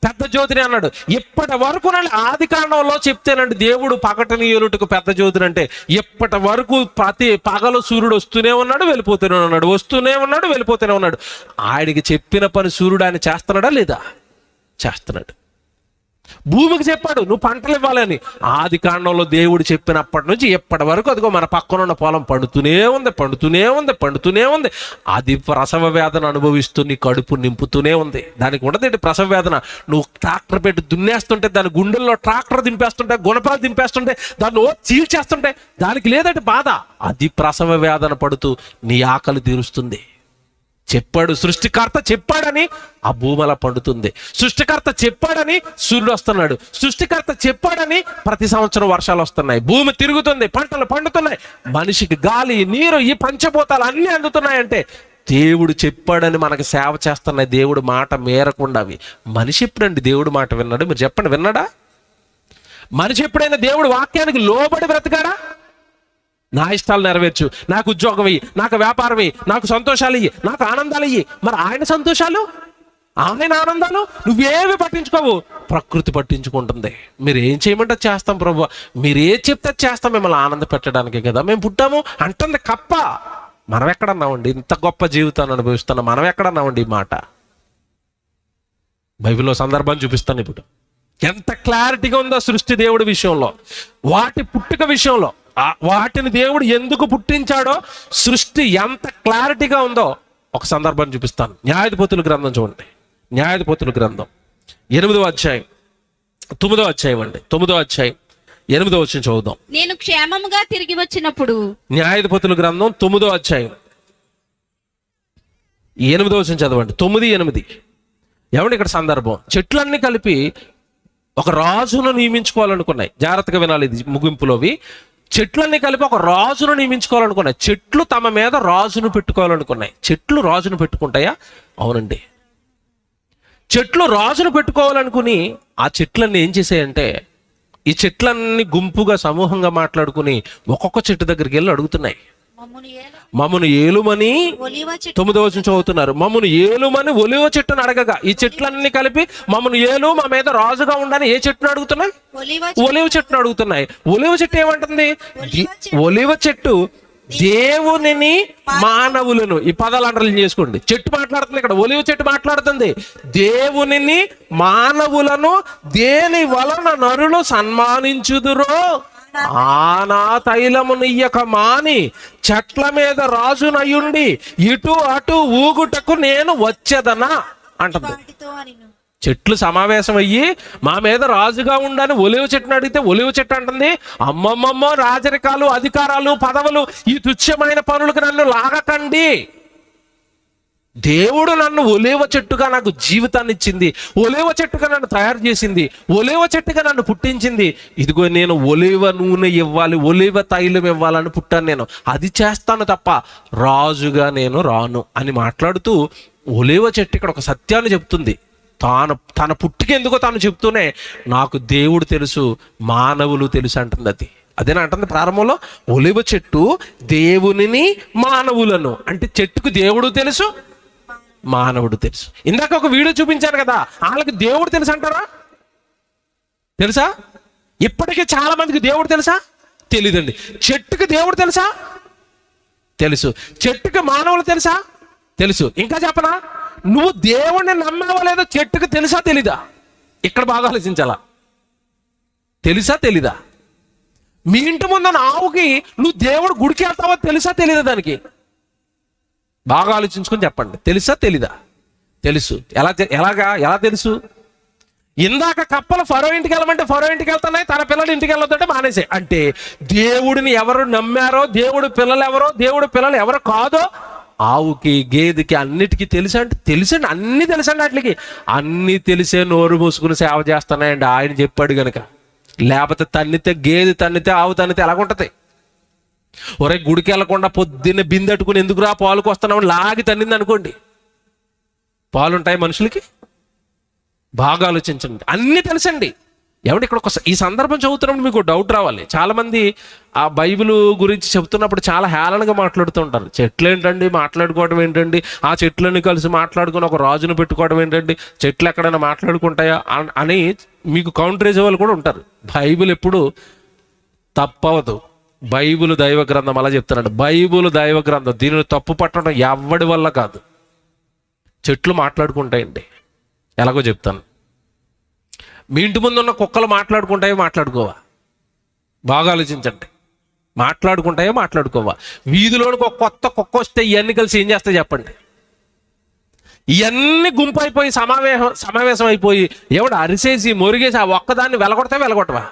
[SPEAKER 1] పెద్ద జ్యోతిని అన్నాడు. ఇప్పటి వరకు ఆది కాండంలో చెప్తేనండి దేవుడు పగటని ఏలుటకు పెద్ద జ్యోతిని అంటే, ఇప్పటి వరకు ప్రతి పగలు సూర్యుడు వస్తూనే ఉన్నాడు, వెళ్ళిపోతూనే ఉన్నాడు, వస్తూనే ఉన్నాడు, వెళ్ళిపోతూనే ఉన్నాడు. ఆయనకి చెప్పిన పని సూర్యుడు ఆయన చేస్తున్నాడా లేదా? చేస్తున్నాడు. భూమికి చెప్పాడు నువ్వు పంటలు ఇవ్వాలని. ఆది కాండంలో దేవుడు చెప్పినప్పటి నుంచి ఎప్పటి వరకు అదిగో మన పక్కన ఉన్న పొలం పండుతూనే ఉంది. అది ప్రసవ వేదన అనుభవిస్తూ నీ కడుపు నింపుతూనే ఉంది. దానికి ఉండదేంటి ప్రసవ వేదన? నువ్వు ట్రాక్టర్ పెట్టి దున్నేస్తుంటే, దాని గుండెల్లో ట్రాక్టర్ దింపేస్తుంటే, గుణపాలు దింపేస్తుంటే, దాన్ని చీల్చేస్తుంటే దానికి లేదంటే బాధ. అది ప్రసవ వేదన పడుతూ నీ ఆకలి తీరుస్తుంది. చెప్పాడు, సృష్టికర్త చెప్పాడని ఆ భూమి అలా పండుతుంది. సృష్టికర్త చెప్పాడని సూర్యుడు వస్తున్నాడు. సృష్టికర్త చెప్పాడని ప్రతి సంవత్సరం వర్షాలు వస్తున్నాయి, భూమి తిరుగుతుంది, పంటలు పండుతున్నాయి, మనిషికి గాలి నీరు ఈ పంచభూతాలు అన్నీ అందుతున్నాయంటే దేవుడు చెప్పాడని మనకు సేవ చేస్తున్నాయి. దేవుడు మాట మేరకుండా అవి. మనిషి ఎప్పుడండి దేవుడు మాట విన్నాడు? మీరు చెప్పండి, విన్నాడా? మనిషి ఎప్పుడైనా దేవుడు వాక్యానికి లోబడి బ్రతికాడా? నా ఇష్టాలు నెరవేర్చు, నాకు ఉద్యోగం ఇయ్యి, నాకు వ్యాపారం ఇయ్యి, నాకు సంతోషాలు ఇయ్యి, నాకు ఆనందాలు ఇయ్యి. మరి ఆయన సంతోషాలు, ఆయన ఆనందాలు నువ్వేమి పట్టించుకోవు, ప్రకృతి పట్టించుకుంటుంది. మీరు ఏం చేయమంటే చేస్తాం ప్రభు, మీరు ఏం చెప్తే చేస్తాం, మిమ్మల్ని ఆనంద పెట్టడానికే కదా మేము పుట్టాము అంటుంది కప్ప. మనం ఎక్కడన్నామండి? ఇంత గొప్ప జీవితాన్ని అనుభవిస్తున్నాం, మనం ఎక్కడన్నామండి? ఈ మాట బైబిల్లో సందర్భాన్ని చూపిస్తాను. ఇప్పుడు ఎంత క్లారిటీగా ఉందో సృష్టి దేవుడి విషయంలో, వాటి పుట్టుక విషయంలో, వాటిని దేవుడు ఎందుకు పుట్టించాడో సృష్టి ఎంత క్లారిటీగా ఉందో ఒక సందర్భాన్ని చూపిస్తాను. న్యాయాధిపతుల గ్రంథం చూడండి. న్యాయాధిపతుల గ్రంథం 8వ అధ్యాయం 9వ అధ్యాయం అండి. 9వ అధ్యాయం 8వ వచనం చదువుదాం.
[SPEAKER 2] నేను క్షేమముగా తిరిగి వచ్చినప్పుడు.
[SPEAKER 1] న్యాయాధిపతుల గ్రంథం 9వ అధ్యాయం 8వ వచనం చదవండి. 9, 8. ఏమండి ఇక్కడ సందర్భం? చెట్లన్నీ కలిపి ఒక రాజును నియమించుకోవాలనుకున్నాయి. జాగ్రత్తగా వినాలి, ఇది ముగింపులోవి. చెట్లన్నీ కలిపి ఒక రాజును నియమించుకోవాలనుకున్నాయి. చెట్లు తమ మీద రాజును పెట్టుకోవాలనుకున్నాయి. చెట్లు రాజును పెట్టుకుంటాయా? అవునండి, చెట్లు రాజును పెట్టుకోవాలనుకుని ఆ చెట్లన్నీ ఏం చేసాయంటే, ఈ చెట్లన్నీ గుంపుగా సమూహంగా మాట్లాడుకుని ఒక్కొక్క చెట్టు దగ్గరికి వెళ్ళి అడుగుతున్నాయి, మమ్మను ఏలుమని. 9వ వచనం చదువుతున్నారు. మమ్మను ఏలుమని ఒలివ చెట్టును అడగగా, ఈ చెట్లన్నీ కలిపి మమ్మను ఏలు, మా మీద రాజుగా ఉండని ఏ చెట్టును అడుగుతున్నాయి? ఒలివ చెట్టును అడుగుతున్నాయి. ఒలివ చెట్టు ఏమంటుంది? ఒలివ చెట్టు దేవునిని మానవులను, ఈ పదాలు అండర్లైన్ చేసుకోండి. చెట్టు మాట్లాడుతుంది ఇక్కడ, ఒలివ చెట్టు మాట్లాడుతుంది. దేవునిని మానవులను దేని వలన నరులు సన్మానించుదురో ఆనా తైలమునియ్యక మాని చెట్ల మీద రాజునయుండి ఇటు అటు ఊగుటకు నేను వచ్చేదనా అంటుంది. చెట్లు సమావేశం అయ్యి మా మీద రాజుగా ఉండని ఒలివ చెట్టును అడిగితే ఒలివ చెట్టు అంటుంది, అమ్మమ్మమ్మో రాజరికాలు, అధికారాలు, పదవులు, ఈ తుచ్చమైన పనులకు నన్ను లాగకండి. దేవుడు నన్ను ఒలివ చెట్టుగా నాకు జీవితాన్ని ఇచ్చింది, ఒలివ చెట్టుగా నన్ను తయారు చేసింది, ఒలివ చెట్టుగా నన్ను పుట్టించింది. ఇదిగో నేను ఒలివ నూనె ఇవ్వాలి, ఒలివ తైలం ఇవ్వాలని పుట్టాను నేను, అది చేస్తాను తప్ప రాజుగా నేను రాను అని మాట్లాడుతూ ఒలివ చెట్టు ఇక్కడ ఒక సత్యాన్ని చెప్తుంది. తన పుట్టుకెందుకో తాను చెప్తూనే నాకు దేవుడు తెలుసు, మానవులు తెలుసు అంటుంది. అది అదేనా అంటుంది ప్రారంభంలో? ఒలివ చెట్టు దేవునిని మానవులను అంటే చెట్టుకు దేవుడు తెలుసు, మానవుడు తెలుసు. ఇందాక ఒక వీడియో చూపించాను కదా, వాళ్ళకి దేవుడు తెలుసు అంటారా? తెలుసా? ఇప్పటికీ చాలా మందికి దేవుడు తెలుసా? తెలీదండి. చెట్టుకి దేవుడు తెలుసా? తెలుసు. చెట్టుకి మానవులు తెలుసా? తెలుసు. ఇంకా చెప్పనా, నువ్వు దేవుడిని నమ్మావో లేదో చెట్టుకి తెలుసా తెలీదా? ఇక్కడ బాగా ఆలోచించాలా. తెలుసా తెలీదా? మీ ఇంటి ముందున్న ఆవుకి నువ్వు దేవుడు గుడికి వెళ్తావో తెలుసా తెలీదా? దానికి బాగా ఆలోచించుకొని చెప్పండి. తెలుసా తెలీదా? తెలుసు. ఎలా తెలుసు? ఇందాక కప్పలు ఫరో ఇంటికి వెళ్ళమంటే ఫరో ఇంటికి వెళ్తున్నాయి, తన పిల్లలు ఇంటికి వెళ్ళొద్దంటే మానేసే. అంటే దేవుడిని ఎవరు నమ్మారో, దేవుడు పిల్లలు ఎవరో, దేవుడు పిల్లలు ఎవరో కాదో ఆవుకి గేదెకి అన్నిటికీ తెలుసండి. తెలుసండి, అన్నీ తెలుసండి. వాటికి అన్నీ తెలిసే నోరు మూసుకుని సేవ చేస్తున్నాయండి ఆయన చెప్పాడు గనక. లేకపోతే తన్నితే గేదె తన్నితే ఆవు తన్నితే ఎలాగుంటది? ఒరే గుడికి వెళ్ళకుండా పొద్దున్నే బిందెట్టుకుని ఎందుకురా పాలుకు వస్తున్నామని లాగి తన్నింది అనుకోండి, పాలుంటాయి మనుషులకి? బాగా ఆలోచించండి. అన్నీ తెలుసండి. ఏమంటే ఇక్కడ ఈ సందర్భం చదువుతున్నప్పుడు మీకు డౌట్ రావాలి. చాలామంది ఆ బైబిల్ గురించి చెబుతున్నప్పుడు చాలా హేళనగా మాట్లాడుతూ ఉంటారు. చెట్లు ఏంటండి మాట్లాడుకోవడం ఏంటండి, ఆ చెట్లని కలిసి మాట్లాడుకుని ఒక రాజును పెట్టుకోవడం ఏంటండి, చెట్లు ఎక్కడైనా మాట్లాడుకుంటాయా అని మీకు కౌంటర్ వేసే వాళ్ళు కూడా ఉంటారు. బైబిల్ ఎప్పుడు తప్పవదు. బైబిల్ దైవ గ్రంథం. అలా చెప్తానండి, బైబిల్ దైవ గ్రంథం. దీనిని తప్పు పట్టడం ఎవడి వల్ల కాదు. చెట్లు మాట్లాడుకుంటాయండి. ఎలాగో చెప్తాను. మీ ఇంటి ముందు ఉన్న కుక్కలు మాట్లాడుకుంటాయో మాట్లాడుకోవా? బాగా ఆలోచించండి. మాట్లాడుకుంటాయో మాట్లాడుకోవా? వీధిలోనికి ఒక కొత్త కుక్క వస్తే ఇవన్నీ కలిసి ఏం చేస్తాయి చెప్పండి? ఇవన్నీ గుంపు అయిపోయి సమావేశం అయిపోయి ఎవడు అరిసేసి మొరిగేసి ఆ ఒక్కదాన్ని వెళ్ళగొడతావా?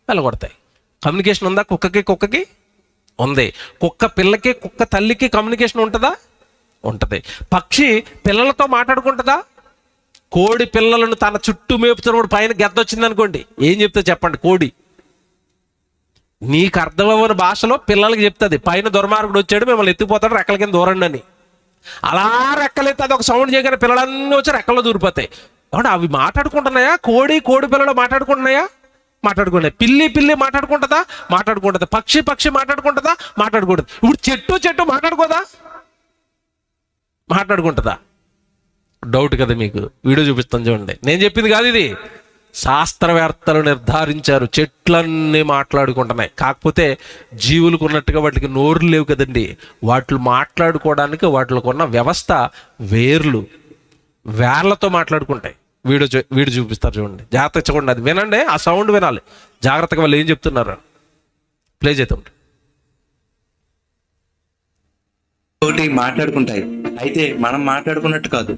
[SPEAKER 1] వెళ్ళగొడతాయి. కమ్యూనికేషన్ ఉందా కుక్కకి? ఉంది. కుక్క పిల్లకి కుక్క తల్లికి కమ్యూనికేషన్ ఉంటుందా? ఉంటుంది. పక్షి పిల్లలతో మాట్లాడుకుంటుందా? కోడి పిల్లలను తన చుట్టూ మేపుతున్నప్పుడు పైన గెద్ద వచ్చింది అనుకోండి, ఏం చెప్తా చెప్పండి? కోడి నీకు అర్థమవ్వని భాషలో పిల్లలకి చెప్తుంది, పైన దుర్మార్గుడు వచ్చాడు మిమ్మల్ని ఎత్తిపోతాడు, రెక్కల కింద దూరండి అని. అలా రెక్కలెత్తి అది ఒక సౌండ్ చేయగానే పిల్లలన్నీ వచ్చి రెక్కల్లో దూరిపోతాయి. కాబట్టి అవి మాట్లాడుకుంటున్నాయా? కోడి పిల్లలు మాట్లాడుకుంటున్నాయా? మాట్లాడుకున్నాయి. పిల్లి మాట్లాడుకుంటుందా? పక్షి మాట్లాడుకుంటుందా? మాట్లాడుకుంటుంది. ఇప్పుడు చెట్టు మాట్లాడుకుంటుందా? డౌట్ కదా మీకు? వీడియో చూపిస్తాను చూడండి. నేను చెప్పింది కాదు ఇది, శాస్త్రవేత్తలు నిర్ధారించారు. చెట్లన్నీ మాట్లాడుకుంటున్నాయి. కాకపోతే జీవులకు ఉన్నట్టుగా వాటికి నోరు లేవు కదండి. వాటిని మాట్లాడుకోవడానికి వాటికి ఉన్న వ్యవస్థ వేర్లతో మాట్లాడుకుంటాయి. వీడియో చూపిస్తారు చూడండి, జాగ్రత్త చూడండి. అది వినండి, ఆ సౌండ్ వినాలి జాగ్రత్తగా. వాళ్ళు ఏం చెప్తున్నారు ప్లే చేద్దాం.
[SPEAKER 3] ఒకటి మాట్లాడుకుంటాయి, అయితే మనం మాట్లాడుకున్నట్టు కాదు.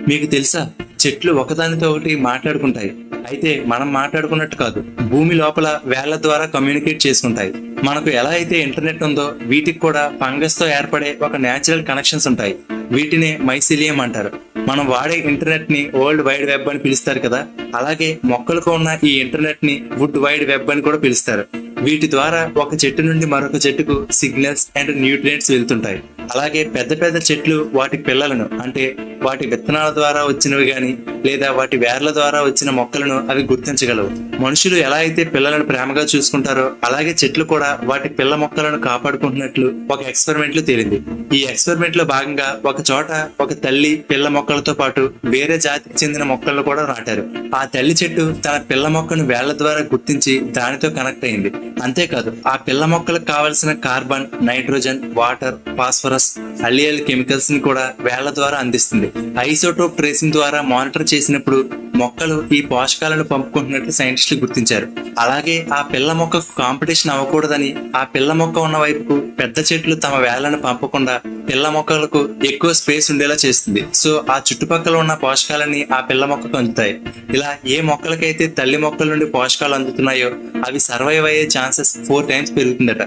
[SPEAKER 3] మీకు తెలుసా, చెట్లు ఒకదానితో ఒకటి మాట్లాడుకుంటాయి, అయితే మనం మాట్లాడుకున్నట్టు కాదు. భూమి లోపల వేళ్ల ద్వారా కమ్యూనికేట్ చేసుకుంటాయి. మనకు ఎలా అయితే ఇంటర్నెట్ ఉందో వీటికి కూడా ఫంగస్ తో ఏర్పడే ఒక న్యాచురల్ కనెక్షన్స్ ఉంటాయి. వీటిని మైసిలియం అంటారు. మనం వాడే ఇంటర్నెట్ ని వరల్డ్ వైడ్ వెబ్ అని పిలుస్తారు కదా, అలాగే మొక్కలకు ఉన్న ఈ ఇంటర్నెట్ ని వుడ్ వైడ్ వెబ్ అని కూడా పిలుస్తారు. వీటి ద్వారా ఒక చెట్టు నుండి మరొక చెట్టుకు సిగ్నల్స్ అండ్ న్యూట్రియంట్స్ వెళ్తుంటాయి. అలాగే పెద్ద పెద్ద చెట్లు వాటి పిల్లలను, అంటే వాటి విత్తనాల ద్వారా వచ్చినవి గాని లేదా వాటి వేర్ల ద్వారా వచ్చిన మొక్కలను అవి గుర్తించగలవు. మనుషులు ఎలా అయితే పిల్లలను ప్రేమగా చూసుకుంటారో అలాగే చెట్లు కూడా వాటి పిల్ల మొక్కలను కాపాడుకుంటున్నట్లు ఒక ఎక్స్పెరిమెంట్ లో తేలింది. ఈ ఎక్స్పెరిమెంట్ లో భాగంగా ఒక చోట ఒక తల్లి పిల్ల మొక్కలతో పాటు వేరే జాతికి చెందిన మొక్కలను కూడా నాటారు. ఆ తల్లి చెట్టు తన పిల్ల మొక్కను వేళ్ల ద్వారా గుర్తించి దానితో కనెక్ట్ అయింది. అంతేకాదు, ఆ పిల్ల మొక్కలకు కావలసిన కార్బన్, నైట్రోజన్, వాటర్, ఫాస్ఫరస్, అల్లియల్ కెమికల్స్ ని కూడా వేళ్ల ద్వారా అందిస్తుంది. ఐసోటోప్ ట్రేసింగ్ ద్వారా మానిటర్ చేసినప్పుడు మొక్కలు ఈ పోషకాలను పంపుకుంటున్నట్లు సైంటిస్టులు గుర్తించారు. అలాగే ఆ పిల్ల మొక్కకు కాంపిటీషన్ అవ్వకూడదని ఆ పిల్ల మొక్క ఉన్న వైపుకు పెద్ద చెట్లు తమ వేళ్లను పంపకుండా పిల్ల మొక్కలకు ఎక్కువ స్పేస్ ఉండేలా చేస్తుంది. సో ఆ చుట్టుపక్కల ఉన్న పోషకాలన్నీ ఆ పిల్ల మొక్కకు అందుతాయి. ఇలా ఏ మొక్కలకైతే తల్లి మొక్కల నుండి పోషకాలు అందుతున్నాయో అవి సర్వైవ్ అయ్యే ఛాన్సెస్ 4 times పెరుగుతుందట.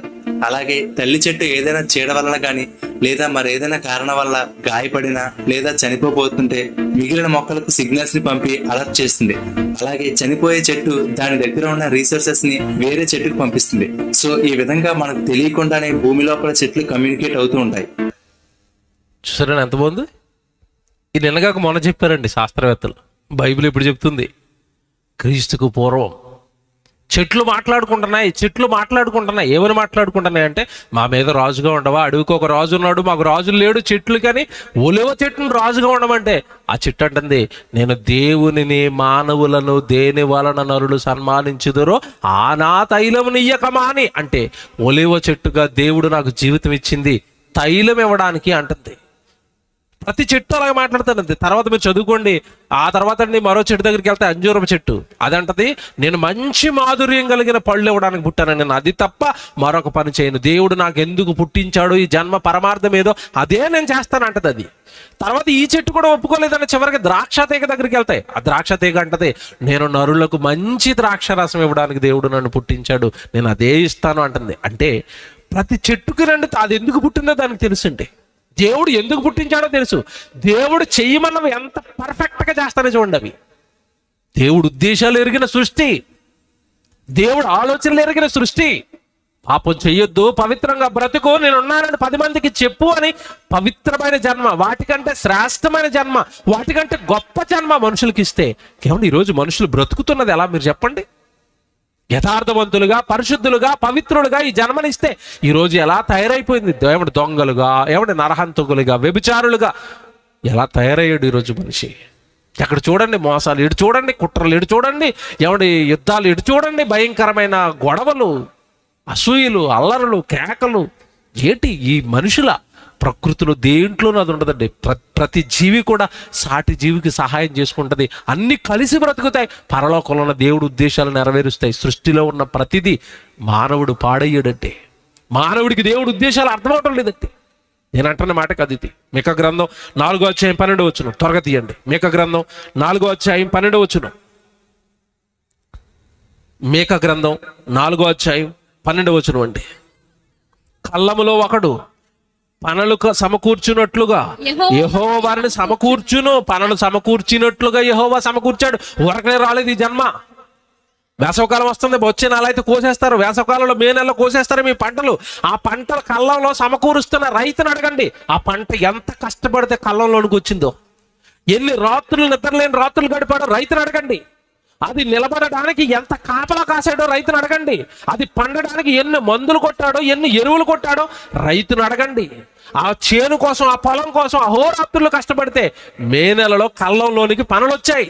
[SPEAKER 3] అలాగే తల్లి చెట్టు ఏదైనా చీడ వలన గాని లేదా మరేదైనా కారణం వల్ల గాయపడినా లేదా చనిపోబోతుంటే మిగిలిన మొక్కలకు సిగ్నల్స్ ని పంపి అలర్ట్ చేస్తుంది. అలాగే చనిపోయే చెట్టు దాని దగ్గర ఉన్న రీసోర్సెస్ ని వేరే చెట్టుకు పంపిస్తుంది. సో ఈ విధంగా మనకు తెలియకుండానే భూమి లోపల చెట్లు కమ్యూనికేట్ అవుతూ ఉంటాయి.
[SPEAKER 1] చూసారా ఎంత బాగుంది? ఇది నిన్నగాక మొన్న చెప్పారండి శాస్త్రవేత్తలు. బైబిల్ ఇప్పుడు చెప్తుంది. క్రీస్తుకు పూర్వం చెట్లు మాట్లాడుకుంటున్నాయి. ఏమని మాట్లాడుకుంటున్నాయి అంటే, మా మీద రాజుగా ఉండవా? అడవికి ఒక రాజు ఉన్నాడు, మాకు రాజు లేడు. చెట్లు కానీ ఒలివ చెట్టును రాజుగా ఉండమంటే ఆ చెట్టు అంటుంది, నేను దేవునిని మానవులను దేని వలన నరులు సన్మానించుదురో ఆ నా తైలముని ఇయ్యకమాని. అంటే ఒలివ చెట్టుగా దేవుడు నాకు జీవితం ఇచ్చింది తైలం ఇవ్వడానికి అంటుంది. ప్రతి చెట్టు అలాగే మాట్లాడుతానంతే. తర్వాత మీరు చదువుకోండి. ఆ తర్వాత మరో చెట్టు దగ్గరికి వెళ్తే అంజూరపు చెట్టు అదంటది, నేను మంచి మాధుర్యం కలిగిన పళ్ళు ఇవ్వడానికి పుట్టాను, నేను అది తప్ప మరొక పని చేయను. దేవుడు నాకు ఎందుకు పుట్టించాడు, ఈ జన్మ పరమార్థం ఏదో అదే నేను చేస్తానంటది అది. తర్వాత ఈ చెట్టు కూడా ఒప్పుకోలేదని చివరికి ద్రాక్ష తీగ దగ్గరికి వెళ్తాయి. ఆ ద్రాక్ష తీగ అంటది, నేను నరులకు మంచి ద్రాక్ష రసం ఇవ్వడానికి దేవుడు నన్ను పుట్టించాడు, నేను అదే ఇస్తాను అంటుంది. అంటే ప్రతి చెట్టుకి రండి అది ఎందుకు పుట్టిందో దానికి తెలుసండి. దేవుడు ఎందుకు పుట్టించాడో తెలుసు. దేవుడు చెయ్యమన్నవి ఎంత పర్ఫెక్ట్గా చేస్తానో చూడండి. అవి దేవుడు ఉద్దేశాలు ఎరిగిన సృష్టి, దేవుడు ఆలోచనలు ఎరిగిన సృష్టి. పాపం చెయ్యొద్దు, పవిత్రంగా బ్రతుకు, నేనున్నానని 10 మందికి చెప్పు అని పవిత్రమైన జన్మ, వాటికంటే శ్రేష్టమైన జన్మ, వాటికంటే గొప్ప జన్మ మనుషులకి ఇస్తే కేవలం ఈరోజు మనుషులు బ్రతుకుతున్నది ఎలా మీరు చెప్పండి? యథార్థవంతులుగా, పరిశుద్ధులుగా, పవిత్రులుగా ఈ జన్మనిస్తే ఈరోజు ఎలా తయారైపోయింది? ఏమంటే దొంగలుగా, ఏమంటే నరహంతకులుగా, వ్యభిచారులుగా ఎలా తయారయ్యాడు ఈరోజు మనిషి. ఎక్కడ చూడండి మోసాలు, ఇటు చూడండి కుట్రలు, ఇటు చూడండి ఏమంటే యుద్ధాలు, ఇటు చూడండి భయంకరమైన గొడవలు, అసూయలు, అల్లరులు, కేకలు. ఏంటి ఈ మనుషుల ప్రకృతిలో దేంట్లోనూ అది ఉండదండి. ప్రతి జీవి కూడా సాటి జీవికి సహాయం చేసుకుంటుంది, అన్ని కలిసి బ్రతుకుతాయి, పరలోకంలో ఉన్న దేవుడు ఉద్దేశాలు నెరవేరుస్తాయి. సృష్టిలో ఉన్న ప్రతిదీ మానవుడు పాడయ్యాడంటే, మానవుడికి దేవుడు ఉద్దేశాలు అర్థమవటం లేదంటే. నేను అంటున్న మాట కాదు ఇది. మీకా గ్రంథం 4:12 త్వరగా తీయండి. మీకా గ్రంథం 4:12. మీకా గ్రంథం 4:12 అండి. కళ్ళములో ఒకడు పనులు సమకూర్చున్నట్లుగా యెహోవా వారిని సమకూర్చును. పనులు సమకూర్చినట్లుగా యెహోవా సమకూర్చాడు. ఊరకనే రాలేదు ఈ జన్మ. వేసవకాలం వస్తుంది, వచ్చే నెల అయితే కోసేస్తారు. వేసవకాలంలో మే నెలలో కోసేస్తారు మీ పంటలు. ఆ పంటలు కళ్ళంలో సమకూరుస్తున్న రైతుని అడగండి, ఆ పంట ఎంత కష్టపడితే కళ్ళంలోనికి వచ్చిందో, ఎన్ని రాత్రులు నిద్రలేని రాత్రులు గడిపాడో రైతుని అడగండి. అది నిలబడడానికి ఎంత కాపలా కాసాడో రైతుని అడగండి. అది పండడానికి ఎన్ని మందులు కొట్టాడో, ఎన్ని ఎరువులు కొట్టాడో రైతుని అడగండి. ఆ చేను కోసం, ఆ పొలం కోసం అహోరాత్రులు కష్టపడితే మే నెలలో కళ్ళంలోనికి పనులు వచ్చాయి.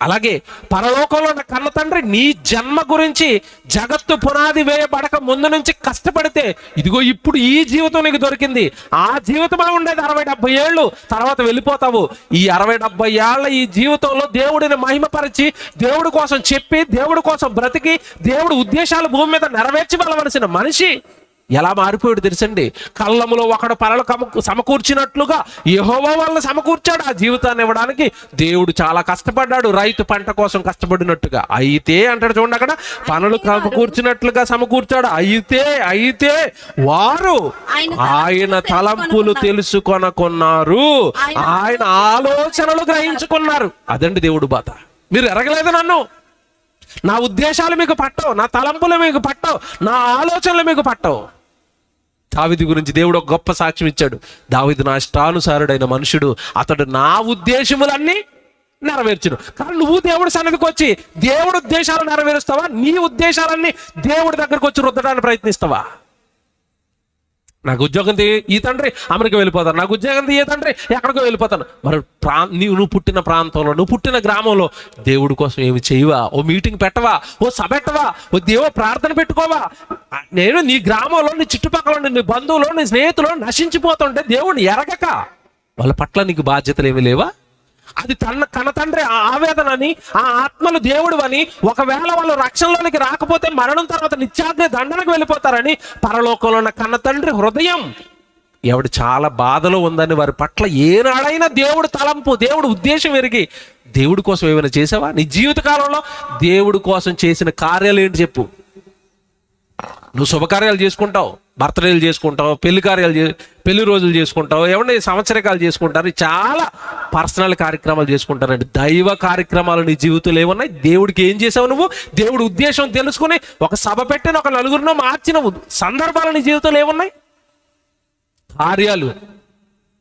[SPEAKER 1] అలాగే పరలోకంలో ఉన్న కన్న తండ్రి నీ జన్మ గురించి జగత్తు పునాది వేయబడక ముందు నుంచి కష్టపడితే ఇదిగో ఇప్పుడు ఈ జీవితం నీకు దొరికింది. ఆ జీవితమే ఉండేది 60-70 ఏళ్ళు, తర్వాత వెళ్ళిపోతావు. ఈ 60-70 ఏళ్ల ఈ జీవితంలో దేవుడిని మహిమపరిచి, దేవుడి కోసం చెప్పి, దేవుడి కోసం బ్రతికి, దేవుడి ఉద్దేశాలు భూమి మీద నెరవేర్చి వెళ్ళవలసిన మనిషి ఎలా మారిపోయాడు తెలుసండి. కళ్ళములో ఒకడు పనులు సమకూర్చినట్లుగా యెహోవా వాళ్ళని సమకూర్చాడు. ఆ జీవితాన్ని ఇవ్వడానికి దేవుడు చాలా కష్టపడ్డాడు, రైతు పంట కోసం కష్టపడినట్టుగా. అయితే అంటాడు చూడండి, అక్కడ పనులు సమకూర్చినట్లుగా సమకూర్చాడు. అయితే వారు ఆయన తలంపులు తెలుసుకొనకున్నారు, ఆయన ఆలోచనలు గ్రహించుకున్నారు. అదండి దేవుడు బాధ. మీరు ఎరగలేదు నన్ను, నా ఉద్దేశాలు మీకు పట్టవు, నా తలంపులు మీకు పట్టవు, నా ఆలోచనలు మీకు పట్టవు. దావీదు గురించి దేవుడు ఒక గొప్ప సాక్ష్యం ఇచ్చాడు. దావీదు నా ఇష్టానుసారుడైన మనుషుడు, అతడు నా ఉద్దేశములన్నీ నెరవేర్చును. కానీ నువ్వు దేవుడి సన్నిధికి వచ్చి దేవుడి ఉద్దేశాలు నెరవేరుస్తావా? నీ ఉద్దేశాలన్నీ దేవుడి దగ్గరకు వచ్చి రుద్దడానికి ప్రయత్నిస్తావా? నాకు ఉద్యోగం ఈ తండ్రి అమెరికా వెళ్ళిపోతాను, నాకు ఉద్యోగం ఈ తండ్రి ఎక్కడికో వెళ్ళిపోతాను. మరి నువ్వు పుట్టిన ప్రాంతంలో, నువ్వు పుట్టిన గ్రామంలో దేవుడి కోసం ఏమి చేయవా? ఓ మీటింగ్ పెట్టవా? ఓ సభ పెట్టవా? ఓ దేవో ప్రార్థన పెట్టుకోవా? నేను నీ గ్రామంలో, నీ చుట్టుపక్కల, నీ బంధువులు, నీ స్నేహితులు నశించిపోతుంటే దేవుడిని ఎరగక వాళ్ళ పట్ల నీకు బాధ్యతలు ఏమి లేవా? అది కన్న తండ్రి ఆవేదనని, ఆ ఆత్మలు దేవుడు అని, ఒకవేళ వాళ్ళు రక్షణలోనికి రాకపోతే మరణం తర్వాత నిత్యాగ్ని దండనకు వెళ్ళిపోతారని పరలోకంలో ఉన్న కన్న తండ్రి హృదయం ఎవడు చాలా బాధలో ఉందని వారి పట్ల ఏనాడైనా దేవుడు తలంపు, దేవుడు ఉద్దేశం ఎరిగి దేవుడి కోసం ఏమైనా చేసావా? నీ జీవితకాలంలో దేవుడి కోసం చేసిన కార్యాలు ఏంటి చెప్పు? నువ్వు శుభకార్యాలు చేసుకుంటావు, బర్త్డేలు చేసుకుంటావు, పెళ్లి రోజులు చేసుకుంటావు, ఏమన్నా సంవత్సరకాలు చేసుకుంటారు, చాలా పర్సనల్ కార్యక్రమాలు చేసుకుంటారండి. దైవ కార్యక్రమాలు నీ జీవితంలో ఏమన్నాయి? దేవుడికి ఏం చేసావు నువ్వు? దేవుడి ఉద్దేశం తెలుసుకుని ఒక సభ పెట్టిన, ఒక నలుగురినో మార్చిన సందర్భాలు నీ జీవితంలో ఏమున్నాయి? కార్యాలు.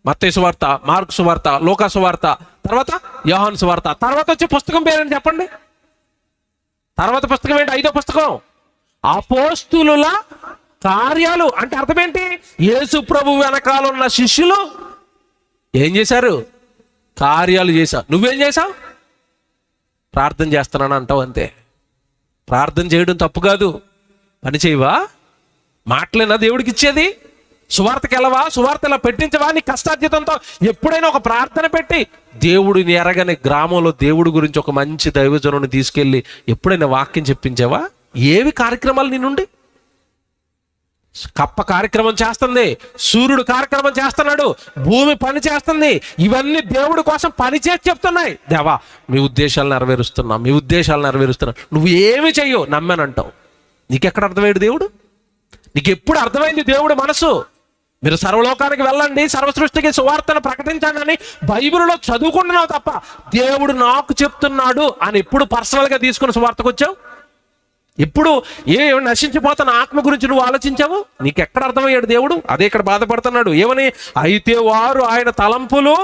[SPEAKER 1] మత్తయి సువార్త, మార్కు సువార్త, లూకా సువార్త, తర్వాత యోహాను సువార్త, తర్వాత వచ్చే పుస్తకం పేరేంటి చెప్పండి? తర్వాత పుస్తకం ఏంటి? 5వ పుస్తకం అపోస్తులుల కార్యాలు. అంటే అర్థం ఏంటి? యేసు ప్రభు వెనకాల ఉన్న శిష్యులు ఏం చేశారు? కార్యాలు చేశావు. నువ్వేం చేశావు? ప్రార్థన చేస్తున్నాను అంటావు అంతే. ప్రార్థన చేయడం తప్పు కాదు. పని చేయవా? మాటలేనా దేవుడికి ఇచ్చేది? సువార్తకి వెళ్ళవా? సువార్త ఇలా పెట్టించవా? నీ కష్టార్జితంతో ఎప్పుడైనా ఒక ప్రార్థన పెట్టి దేవుడిని ఎరగని గ్రామంలో దేవుడి గురించి ఒక మంచి దైవజనుని తీసుకెళ్ళి ఎప్పుడైనా వాక్యం చెప్పించావా? ఏవి కార్యక్రమాలు నీ నుండి? కప్ప కార్యక్రమం చేస్తుంది, సూర్యుడు కార్యక్రమం చేస్తున్నాడు, భూమి పని చేస్తుంది. ఇవన్నీ దేవుడి కోసం పని చేసి చెప్తున్నాయి. దేవా మీ ఉద్దేశాలు నెరవేరుస్తున్నా, మీ ఉద్దేశాలు నెరవేరుస్తున్నా. నువ్వు ఏమి చెయ్యో నమ్మానంటావు. నీకెక్కడ అర్థమయ్యాడు దేవుడు? నీకు ఎప్పుడు అర్థమైంది దేవుడు మనసు? మీరు సర్వలోకానికి వెళ్ళండి, సర్వసృష్టికి సువార్తను ప్రకటించండి అని బైబిల్లో చదువుకుంటున్నావు తప్ప దేవుడు నాకు చెప్తున్నాడు అని ఎప్పుడు పర్సనల్గా తీసుకుని సువార్తకు వచ్చావు? ఎప్పుడు నశించిపోతున్న ఆత్మ గురించి నువ్వు ఆలోచించావు? నీకు ఎక్కడ అర్థమయ్యాడు దేవుడు? అదే ఇక్కడ బాధపడుతున్నాడు. ఏమని? అయితే వారు ఆయన తలంపులు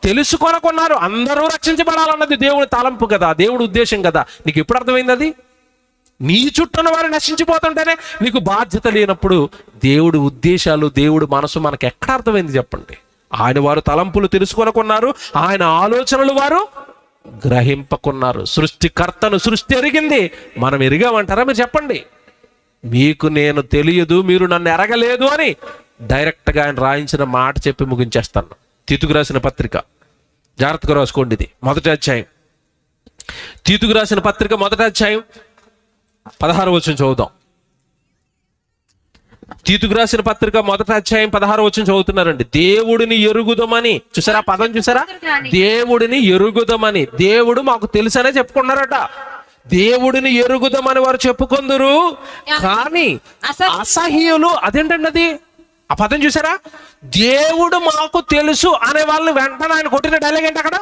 [SPEAKER 1] తెలుసుకొనుకున్నారు. అందరూ రక్షించబడాలన్నది దేవుడి తలంపు కదా, దేవుడి ఉద్దేశం కదా. నీకు ఎప్పుడు అర్థమైంది అది? నీ చుట్టూన్న వారు నశించిపోతుంటేనే నీకు బాధ్యత లేనప్పుడు దేవుడి ఉద్దేశాలు, దేవుడి మనసు మనకు ఎక్కడ అర్థమైంది చెప్పండి? ఆయన వారు తలంపులు తెలుసుకొనుకున్నారు, ఆయన ఆలోచనలు వారు గ్రహింపకున్నారు. సృష్టికర్తను సృష్టి ఎరిగింది, మనం ఎరిగామంటారా? మీరు చెప్పండి. మీకు నేను తెలియదు, మీరు నన్ను ఎరగలేదు అని డైరెక్ట్గా ఆయన రాయించిన మాట చెప్పి ముగించేస్తాను. తీతుకు రాసిన పత్రిక జాగ్రత్తగా రాసుకోండి. ఇది మొదటి అధ్యాయం. తీతుకు రాసిన పత్రిక మొదటి అధ్యాయం 16వ వచనం చదువుదాం. తీతుకు రాసిన పత్రిక మొదటి అధ్యాయం 16వ వచనం చదువుతున్నారండి. దేవుడిని ఎరుగుదమని, చూసారా పదం చూసారా? దేవుడిని ఎరుగుదమని. దేవుడు మాకు తెలుసనే చెప్పుకున్నారట. దేవుడిని ఎరుగుదమని వారు చెప్పుకొందురు, కానీ అసహ్యులు. అదేంటండి అది? ఆ పదం చూసారా? దేవుడు మాకు తెలుసు అనే వాళ్ళని వెంటనే ఆయన కొట్టిన డైలాగ్ ఏంటి అక్కడ?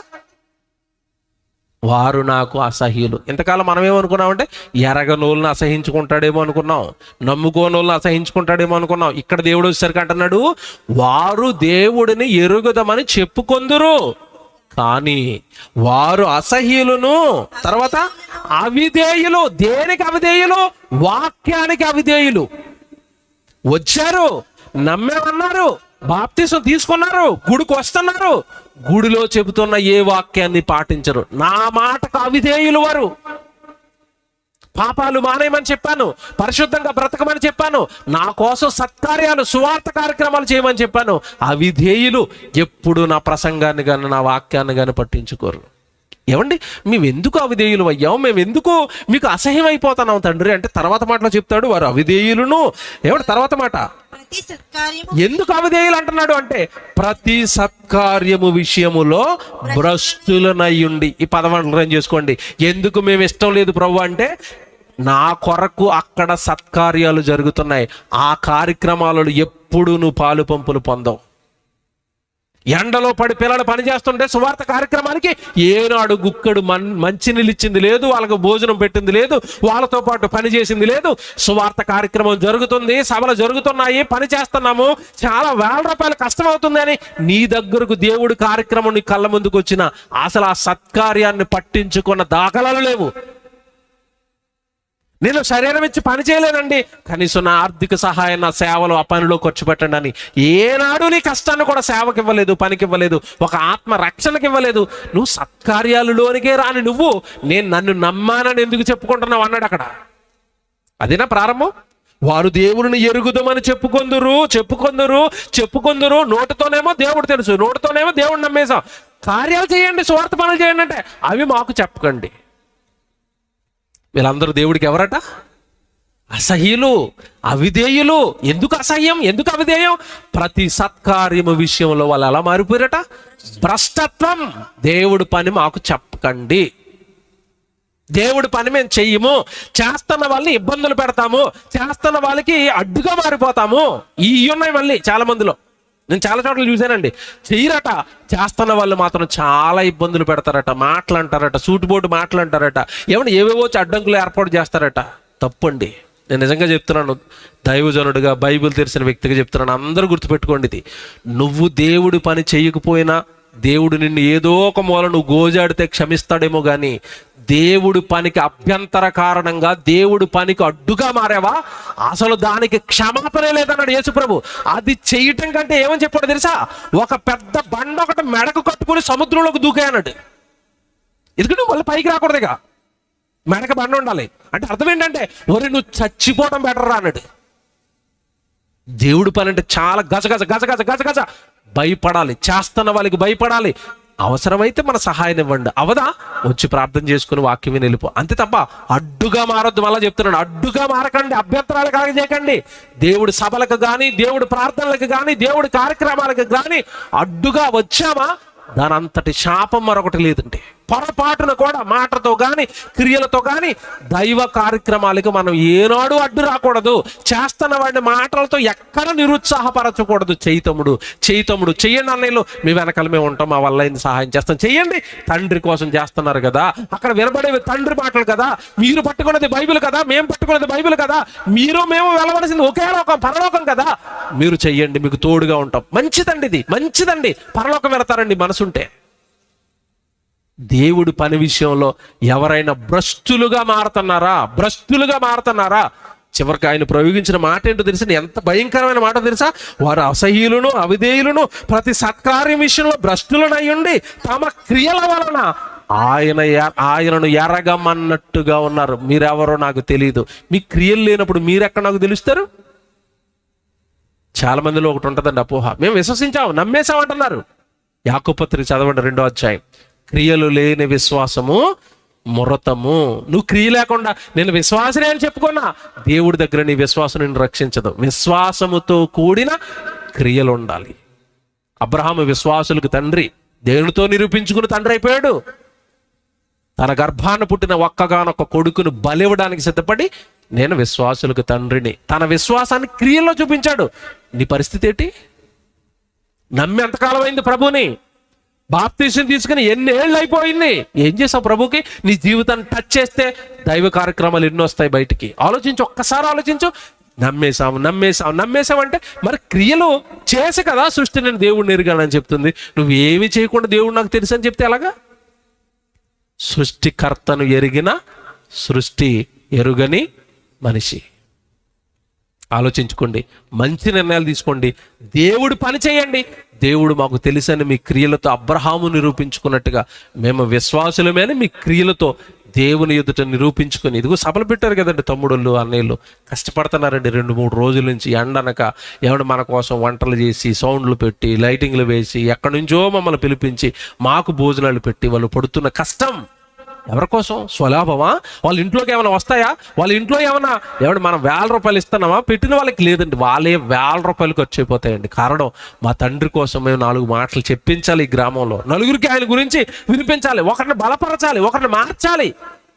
[SPEAKER 1] వారు నాకు అసహ్యులు. ఇంతకాలం మనం ఏమనుకున్నామంటే ఎరగనోళ్ళని అసహించుకుంటాడేమో అనుకున్నాం, నమ్ముకోనోళ్ళని అసహించుకుంటాడేమో అనుకున్నాం. ఇక్కడ దేవుడు వచ్చేసరికి అంటున్నాడు, వారు దేవుడిని ఎరుగుదమని చెప్పుకొందురు, కానీ వారు అసహ్యులను. తర్వాత అవిధేయులు. దేనికి అవిధేయులు? వాక్యానికి అవిధేయులు. వచ్చారు, నమ్మేమన్నారు, బాప్తిసం తీసుకున్నారు, గుడికి వస్తున్నారు, గుడిలో చెబుతున్న ఏ వాక్యాన్ని పాటించరు. నా మాటకు అవిధేయులు వారు. పాపాలు మానేయమని చెప్పాను, పరిశుద్ధంగా బ్రతకమని చెప్పాను, నా కోసం సత్కార్యాలు సువార్త కార్యక్రమాలు చేయమని చెప్పాను. అవిధేయులు. ఎప్పుడు నా ప్రసంగాన్ని కానీ నా వాక్యాన్ని కానీ పట్టించుకోరు. ఏమండి మేము ఎందుకు అవిధేయులు అయ్యాం? మేము ఎందుకు మీకు అసహ్యం అయిపోతున్నాం తండ్రి అంటే తర్వాత మాటలో చెప్తాడు, వారు అవిధేయులను. ఏమంటే తర్వాత మాట ఎందుకు అవిధేయులు అంటున్నాడు అంటే ప్రతి సత్కార్యము విషయములో భ్రష్టులనయ్యుండి. ఈ పదవంతరం చేసుకోండి. ఎందుకు మేము ఇష్టం లేదు ప్రభు అంటే, నా కొరకు అక్కడ సత్కార్యాలు జరుగుతున్నాయి, ఆ కార్యక్రమాలలో ఎప్పుడు నువ్వు పాలు పంపులు పొందవు. ఎండలో పడి పిల్లలు పనిచేస్తుంటే సువార్త కార్యక్రమానికి ఏనాడు గుక్కడు మంచి నిలిచింది లేదు, వాళ్ళకు భోజనం పెట్టింది లేదు, వాళ్ళతో పాటు పని చేసింది లేదు. సువార్త కార్యక్రమం జరుగుతుంది, సభలు జరుగుతున్నాయి, పని చేస్తున్నాము, చాలా వేల రూపాయలు కష్టం అవుతుంది అని నీ దగ్గరకు దేవుడి కార్యక్రమం నీ కళ్ళ ముందుకు వచ్చిన అసలు ఆ సత్కార్యాన్ని పట్టించుకున్న దాఖలాలు లేవు. నేను శరీరం ఇచ్చి పని చేయలేనండి, కనీసం నా ఆర్థిక సహాయం, నా సేవలు ఆ పనిలో ఖర్చు పెట్టండి అని ఏనాడు నీ కష్టాన్ని కూడా సేవకి ఇవ్వలేదు, పనికి ఇవ్వలేదు, ఒక ఆత్మ రక్షణకి ఇవ్వలేదు. నువ్వు సత్కార్యాలలోనికే రాని నువ్వు నేను నన్ను నమ్మానని ఎందుకు చెప్పుకుంటున్నావు అన్నాడు అక్కడ. అదేనా ప్రారంభం? వారు దేవుడిని ఎరుగుదమని చెప్పుకొందురు. నోటితోనేమో దేవుడు తెలుసు, నోటితోనేమో దేవుడు నమ్మేశాం. కార్యాలు చేయండి, స్వార్థ పనులు చేయండి అంటే అవి మాకు చెప్పకండి. వీళ్ళందరూ దేవుడికి ఎవరట? అసహ్యులు, అవిధేయులు. ఎందుకు అసహ్యం, ఎందుకు అవిధేయం? ప్రతి సత్కార్యము విషయంలో వాళ్ళు ఎలా మారిపోయారట? భ్రష్టత్వం. దేవుడి పని మాకు చెప్పకండి, దేవుడి పని మేము చెయ్యము, చేస్తున్న వాళ్ళని ఇబ్బందులు పెడతాము, చేస్తున్న వాళ్ళకి అడ్డుగా మారిపోతాము. ఈ ఉన్నాయి మళ్ళీ చాలా మందిలో. నేను చాలా చోట్ల చూశానండి. చెయ్యరట, చేస్తున్న వాళ్ళు మాత్రం చాలా ఇబ్బందులు పెడతారట, మాటలు అంటారట, సూటుబోటు మాటలు అంటారట, ఏమన్నా ఏవేవో అడ్డంకులు ఏర్పాటు చేస్తారట. తప్పండి. నేను నిజంగా చెప్తున్నాను, దైవజనుడిగా బైబిల్ తెలిసిన వ్యక్తిగా చెప్తున్నాను. అందరూ గుర్తుపెట్టుకోండి ఇది. నువ్వు దేవుడి పని చేయకపోయినా దేవుడు నిన్ను ఏదో ఒక మూల నువ్వు గోజాడితే క్షమిస్తాడేమో కానీ దేవుడి పనికి అభ్యంతర కారణంగా దేవుడి పనికి అడ్డుగా మారావా అసలు దానికి క్షమాపణే లేదన్నాడు యేసుప్రభు. అది చేయటం కంటే ఏమని చెప్పాడు తెలుసా? ఒక పెద్ద బండ ఒకటి మెడకు కట్టుకుని సముద్రంలోకి దూకాయన్నాడు. ఎందుకంటే మళ్ళీ పైకి రాకూడదుగా, మెడక బండ ఉండాలి అంటే అర్థం ఏంటంటే ఒరే నువ్వు చచ్చిపోవడం బెటర్ రా అన్నాడు. దేవుడి పని అంటే చాలా గజగజ గజగజ గజగజ భయపడాలి, చేస్తున్న వాళ్ళకి భయపడాలి. అవసరమైతే మన సహాయం ఇవ్వండి, అవదా వచ్చి ప్రార్థన చేసుకుని వాక్యం విని వెళ్ళిపో, అంతే తప్ప అడ్డుగా మారొద్దు. మళ్ళీ చెప్తున్నాడు, అడ్డుగా మారకండి, అభ్యంతరాలు కలగజేయకండి. దేవుడి సభలకు కానీ, దేవుడి ప్రార్థనలకు కానీ, దేవుడి కార్యక్రమాలకు కానీ అడ్డుగా వచ్చామా దాని అంతటి శాపం మరొకటి లేదండి. పొరపాటున కూడా మాటతో కానీ క్రియలతో కానీ దైవ కార్యక్రమాలకు మనం ఏనాడు అడ్డు రాకూడదు. చేస్తున్న వాడిని మాటలతో ఎక్కడ నిరుత్సాహపరచకూడదు. చేయి తమ్ముడు చెయ్యండి, అన్నయ్యలు మీ వెనకాల మేము ఉంటాం, మా వల్ల అయింది సహాయం చేస్తాం, చెయ్యండి. తండ్రి కోసం చేస్తున్నారు కదా, అక్కడ వినబడేవి తండ్రి మాటలు కదా, మీరు పట్టుకున్నది బైబిల్ కదా, మేము పట్టుకున్నది బైబిల్ కదా, మేము వెళ్ళవలసింది ఒకే లోకం పరలోకం కదా, మీరు చెయ్యండి, మీకు తోడుగా ఉంటాం. మంచిదండి, ఇది మంచిదండి, పరలోకం వెళతారండి మనసుంటే. దేవుడి పని విషయంలో ఎవరైనా భ్రష్టులుగా మారుతున్నారా? చివరికి ఆయన ప్రయోగించిన మాట ఏంటో తెలుసా? ఎంత భయంకరమైన మాట తెలుసా? వారు అసహ్యులను, అవిధేయులను, ప్రతి సత్కార్యం విషయంలో భ్రష్టులనై ఉండి తమ క్రియల వలన ఆయనను ఎరగమన్నట్టుగా ఉన్నారు. మీరెవరో నాకు తెలియదు. మీ క్రియలు లేనప్పుడు మీరెక్కడ నాకు తెలుస్తారు? చాలా మందిలో ఒకటి ఉంటుందండి అపోహ, మేము విశ్వసించాం, నమ్మేశాం అంటున్నారు. యాకోబు పత్రిక చదవండి 2వ అధ్యాయం. క్రియలు లేని విశ్వాసము మృతము. నువ్వు క్రియ లేకుండా నేను విశ్వాసనే అని చెప్పుకున్నా, దేవుడి దగ్గర నీ విశ్వాసం నిన్ను రక్షించదు. విశ్వాసముతో కూడిన క్రియలు ఉండాలి. అబ్రహాము విశ్వాసులకు తండ్రి, దేవునితో నిరూపించుకుని తండ్రి అయిపోయాడు. తన గర్భాన పుట్టిన ఒక్కగానొక్క కొడుకును బలివ్వడానికి సిద్ధపడి నేను విశ్వాసులకు తండ్రిని, తన విశ్వాసాన్ని క్రియల్లో చూపించాడు. నీ పరిస్థితి ఏంటి? నమ్మి ఎంతకాలం అయింది ప్రభుని? బాప్తీసం తీసుకుని ఎన్నేళ్ళు అయిపోయింది? ఏం చేసావు ప్రభుకి? నీ జీవితాన్ని టచ్ చేస్తే దైవ కార్యక్రమాలు ఎన్నో వస్తాయి బయటికి. ఆలోచించు, ఒక్కసారి ఆలోచించు. నమ్మేశావు అంటే మరి క్రియలు చేసి కదా సృష్టి నేను దేవుడిని ఎరగాలని చెప్తుంది. నువ్వు ఏమి చేయకుండా దేవుడు నాకు తెలుసు అని చెప్తే ఎలాగా? సృష్టికర్తను ఎరిగిన సృష్టి ఎరుగని మనిషి. ఆలోచించుకోండి, మంచి నిర్ణయాలు తీసుకోండి, దేవుడు పని చేయండి. దేవుడు మాకు తెలుసని మీ క్రియలతో అబ్రహాము నిరూపించుకున్నట్టుగా మేము విశ్వాసులమేని మీ క్రియలతో దేవుని ఎదుట నిరూపించుకొని, ఇదిగో సభలు పెట్టారు కదండి తమ్ముళ్ళు అన్నయ్యలు, కష్టపడుతున్నారండి 2-3 రోజుల నుంచి ఎండనక. ఏమన్నా మన కోసం వంటలు చేసి, సౌండ్లు పెట్టి, లైటింగ్లు వేసి, ఎక్కడి నుంచో మమ్మల్ని పిలిపించి మాకు భోజనాలు పెట్టి వాళ్ళు పడుతున్న కష్టం ఎవరి కోసం? స్వలాభమా? వాళ్ళ ఇంట్లోకి ఏమైనా వస్తాయా? వాళ్ళ ఇంట్లో ఏమైనా మనం ₹1,000 ఇస్తున్నామా? పెట్టిన వాళ్ళకి లేదండి, వాళ్ళే ₹1,000 ఖర్చు అయిపోతాయండి. కారణం, మా తండ్రి కోసం మేము 4 మాటలు చెప్పించాలి ఈ గ్రామంలో, నలుగురికి ఆయన గురించి వినిపించాలి, ఒకరిని బలపరచాలి, ఒకరిని మార్చాలి.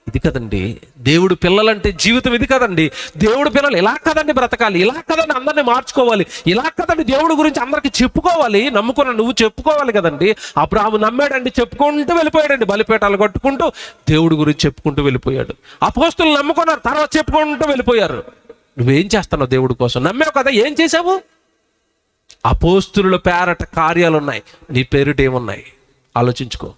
[SPEAKER 1] ఇది కదండి దేవుడు పిల్లలంటే జీవితం. ఇది కదండి దేవుడు పిల్లలు. ఇలా కదండి బ్రతకాలి, ఇలా కదండి అందరినీ మార్చుకోవాలి, ఇలా కదండి దేవుడి గురించి అందరికి చెప్పుకోవాలి. నమ్ముకున్న నువ్వు చెప్పుకోవాలి కదండి. అబ్రహాము నమ్మాడండి, చెప్పుకుంటూ వెళ్ళిపోయాడండి, బలిపీఠాలు కట్టుకుంటూ దేవుడి గురించి చెప్పుకుంటూ వెళ్ళిపోయాడు. అపోస్తులు నమ్ముకున్నారు, తర్వాత చెప్పుకుంటూ వెళ్ళిపోయారు. నువ్వేం చేస్తున్నావు దేవుడి కోసం? నమ్మావు కదా, ఏం చేసావు? అపోస్తుల పేరట కార్యాలు ఉన్నాయి, నీ పేరిట ఏమున్నాయి? ఆలోచించుకో.